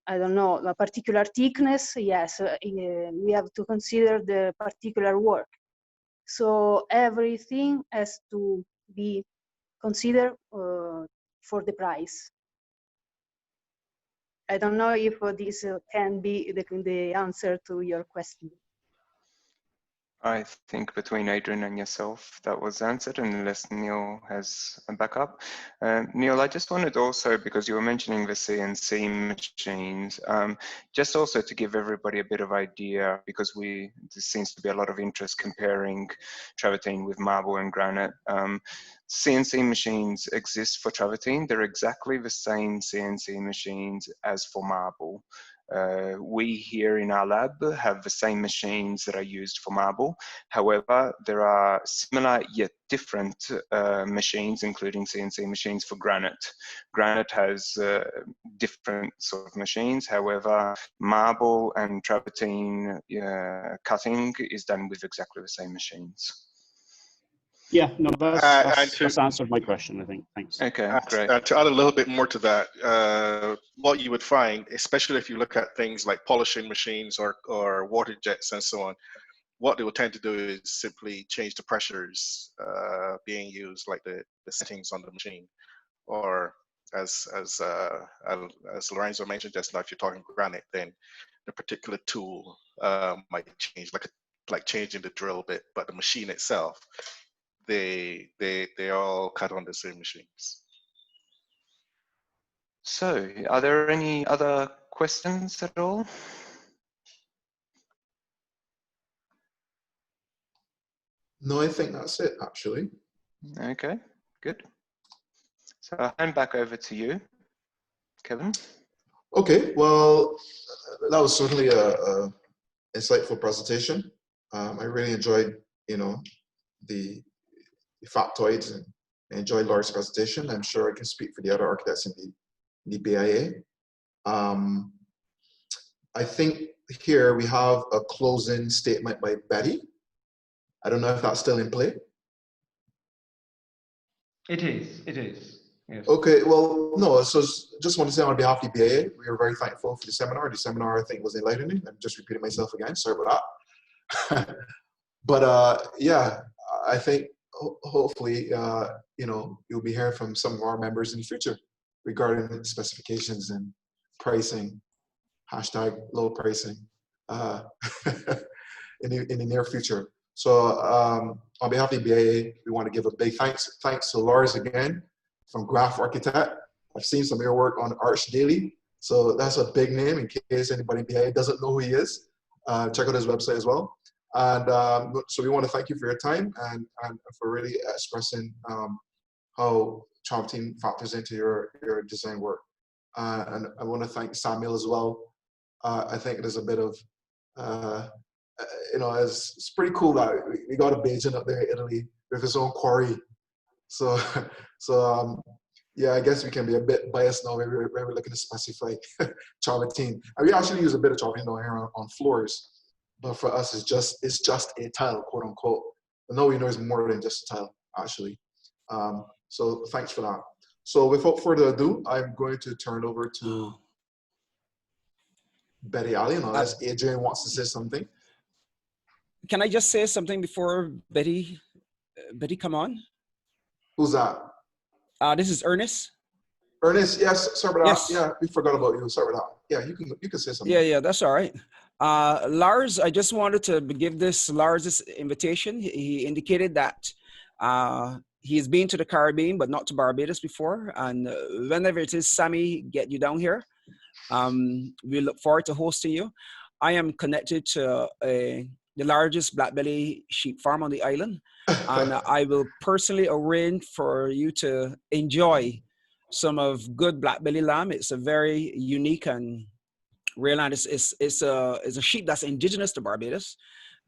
I don't know, a particular thickness, yes, we have to consider the particular work. So everything has to be considered for the price. I don't know if this can be the answer to your question. I think between Adrian and yourself, that was answered, unless Neil has a backup. Neil, I just wanted also, because you were mentioning the CNC machines, just also to give everybody a bit of idea, because there seems to be a lot of interest comparing travertine with marble and granite. CNC machines exist for travertine. They're exactly the same CNC machines as for marble. We here in our lab have the same machines that are used for marble. However, there are similar yet different machines, including CNC machines for granite. Granite has different sort of machines. However, marble and travertine cutting is done with exactly the same machines. Yeah, no, that's answered my question, I think. Thanks. Okay, great. To add a little bit more to that, what you would find, especially if you look at things like polishing machines or water jets and so on, what they will tend to do is simply change the pressures being used, like the settings on the machine, or as Lorenzo mentioned just now, if you're talking granite, then the particular tool might change, like changing the drill bit, but the machine itself, they all cut on the same machines. So, are there any other questions at all? No, I think that's it, actually. Okay, good. So I'll hand back over to you, Kevin. Okay, well, that was certainly a insightful presentation. I really enjoyed, the factoids, and I enjoyed Laura's presentation. I'm sure I can speak for the other architects in the BIA. I think here we have a closing statement by Betty. I don't know if that's still in play. It is, yes. Okay, well, no, so just want to say on behalf of the BIA, we are very thankful for the seminar. The seminar, I think, was enlightening. I'm just repeating myself again, sorry about that. But yeah, I think hopefully, you'll be hearing from some of our members in the future regarding specifications and pricing, #low pricing, in the near future. So on behalf of the BIA, we want to give a big thanks to Lars again from Graph Architect. I've seen some of your work on Arch Daily, so that's a big name in case anybody in BIA doesn't know who he is. Check out his website as well. And so we want to thank you for your time and for really expressing how travertine factors into your design work. And I want to thank Samuel as well. I think there's a bit of, it's pretty cool that we got a Beijing up there in Italy with his own quarry. So yeah, I guess we can be a bit biased now when we're looking to specify travertine. And we actually use a bit of travertine down here on floors. But for us, it's just a tile, quote unquote. But no, we know it's more than just a tile, actually. So thanks for that. So without further ado, I'm going to turn over to Betty Ali, unless Adrian wants to say something. Can I just say something before Betty come on? Who's that? This is Ernest. Ernest, yes, sorry about Yes. that. Yeah, we forgot about you. Sorry about that. Yeah, you can say something. Yeah, that's all right. Lars, I just wanted to give Lars this invitation. He indicated that he's been to the Caribbean, but not to Barbados before. And whenever it is, Sammy, get you down here. We look forward to hosting you. I am connected to the largest blackbelly sheep farm on the island. And I will personally arrange for you to enjoy some of good blackbelly lamb. It's a very unique and rare land. It's a sheep that's indigenous to Barbados.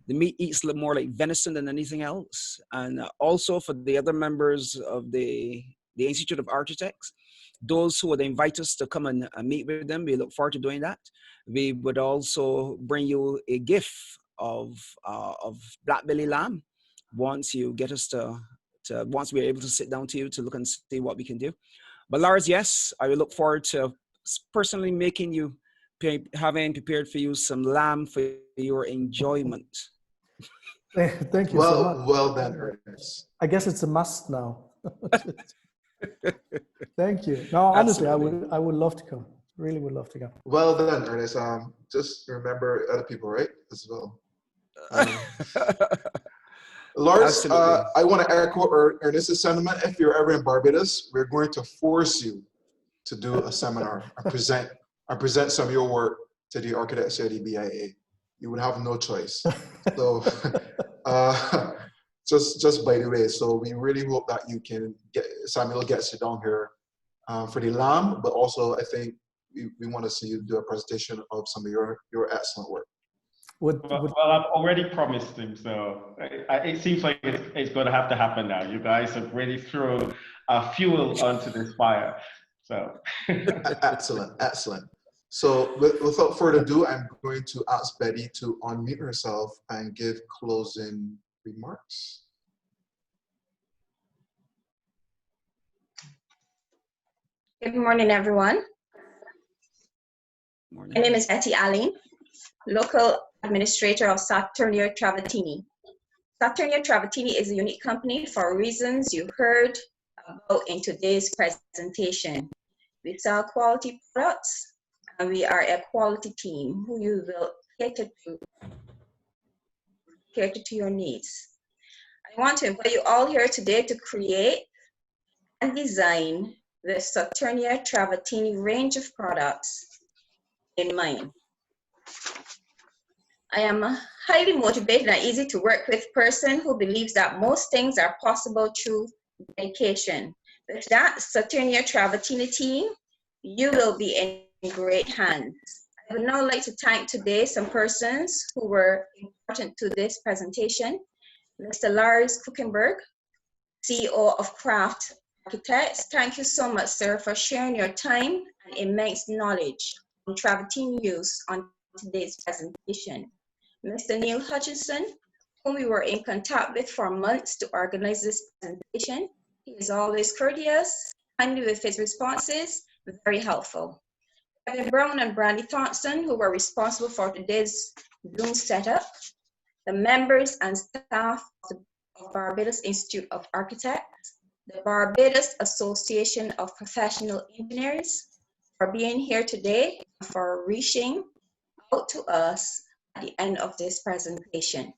The meat eats a little more like venison than anything else. And also for the other members of the Institute of Architects, those who would invite us to come and meet with them, we look forward to doing that. We would also bring you a gift of black belly lamb once you get us to once we're able to sit down to you to look and see what we can do. But Lars, yes, I will look forward to personally making you, having prepared for you some lamb for your enjoyment. Thank you so much. Well done, Ernest. I guess it's a must now. Thank you. No, honestly, I would love to come. Really would love to come. Well done, Ernest. Just remember other people, right? As well. Lars, I want to echo Ernest's sentiment. If you're ever in Barbados, we're going to force you to do a seminar and present some of your work to the architects at the BIA. You would have no choice. So, just by the way, so we really hope that you can Samuel gets you down here for the lamb, but also I think we want to see you do a presentation of some of your excellent work. Well, I've already promised him, so it seems like it's going to have to happen now. You guys have really thrown fuel onto this fire. So excellent. So without further ado, I'm going to ask Betty to unmute herself and give closing remarks. Good morning, everyone. Morning. My name is Betty Allen, local administrator of Saturnia Travertini. Saturnia Travertini is a unique company for reasons you heard about in today's presentation. We sell quality products, and we are a quality team who you will cater to your needs. I want to invite you all here today to create and design the Saturnia Travertini range of products in mind. I am a highly motivated and easy to work with person who believes that most things are possible through dedication. With that Saturnia Travertini team, you will be in great hands. I would now like to thank today some persons who were important to this presentation. Mr. Lars Kuchenberg, CEO of Craft Architects. Thank you so much, sir, for sharing your time and immense knowledge on travertine use on today's presentation. Mr. Neil Hutchinson, whom we were in contact with for months to organize this presentation. He is always courteous, kindly with his responses, very helpful. Kevin Brown and Brandy Thompson, who were responsible for today's Zoom setup. The members and staff of Barbados Institute of Architects, the Barbados Association of Professional Engineers, for being here today, for reaching out to us at the end of this presentation.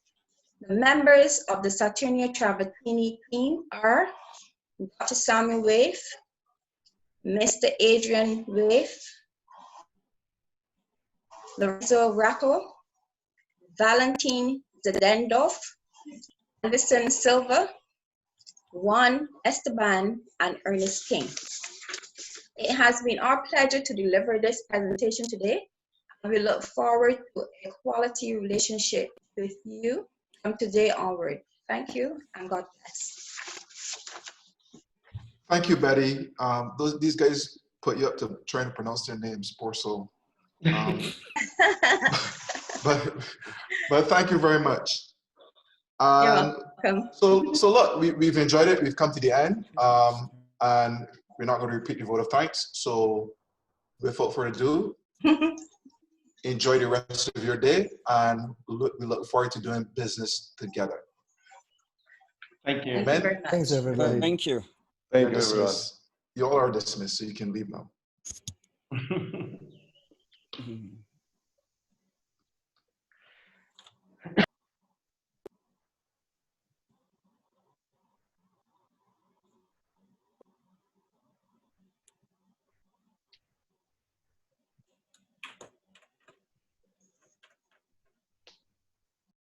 The members of the Saturnia Travertini team are Dr. Samuel Waif, Mr. Adrian Waif, Lorenzo Racco, Valentin Zadendorf, Anderson Silva, Juan Esteban, and Ernest King. It has been our pleasure to deliver this presentation today. We look forward to a quality relationship with you from today onward. Thank you, and God bless. Thank you, Betty. These guys put you up to trying to pronounce their names, poor soul. But thank you very much. You're welcome. So look, we've enjoyed it. We've come to the end, and we're not going to repeat the vote of thanks. So without further ado, enjoy the rest of your day, and we look forward to doing business together. Thank you. Thank you very much. Thanks, everybody. Thank you. Thank you, everyone. You all are dismissed, so you can leave now.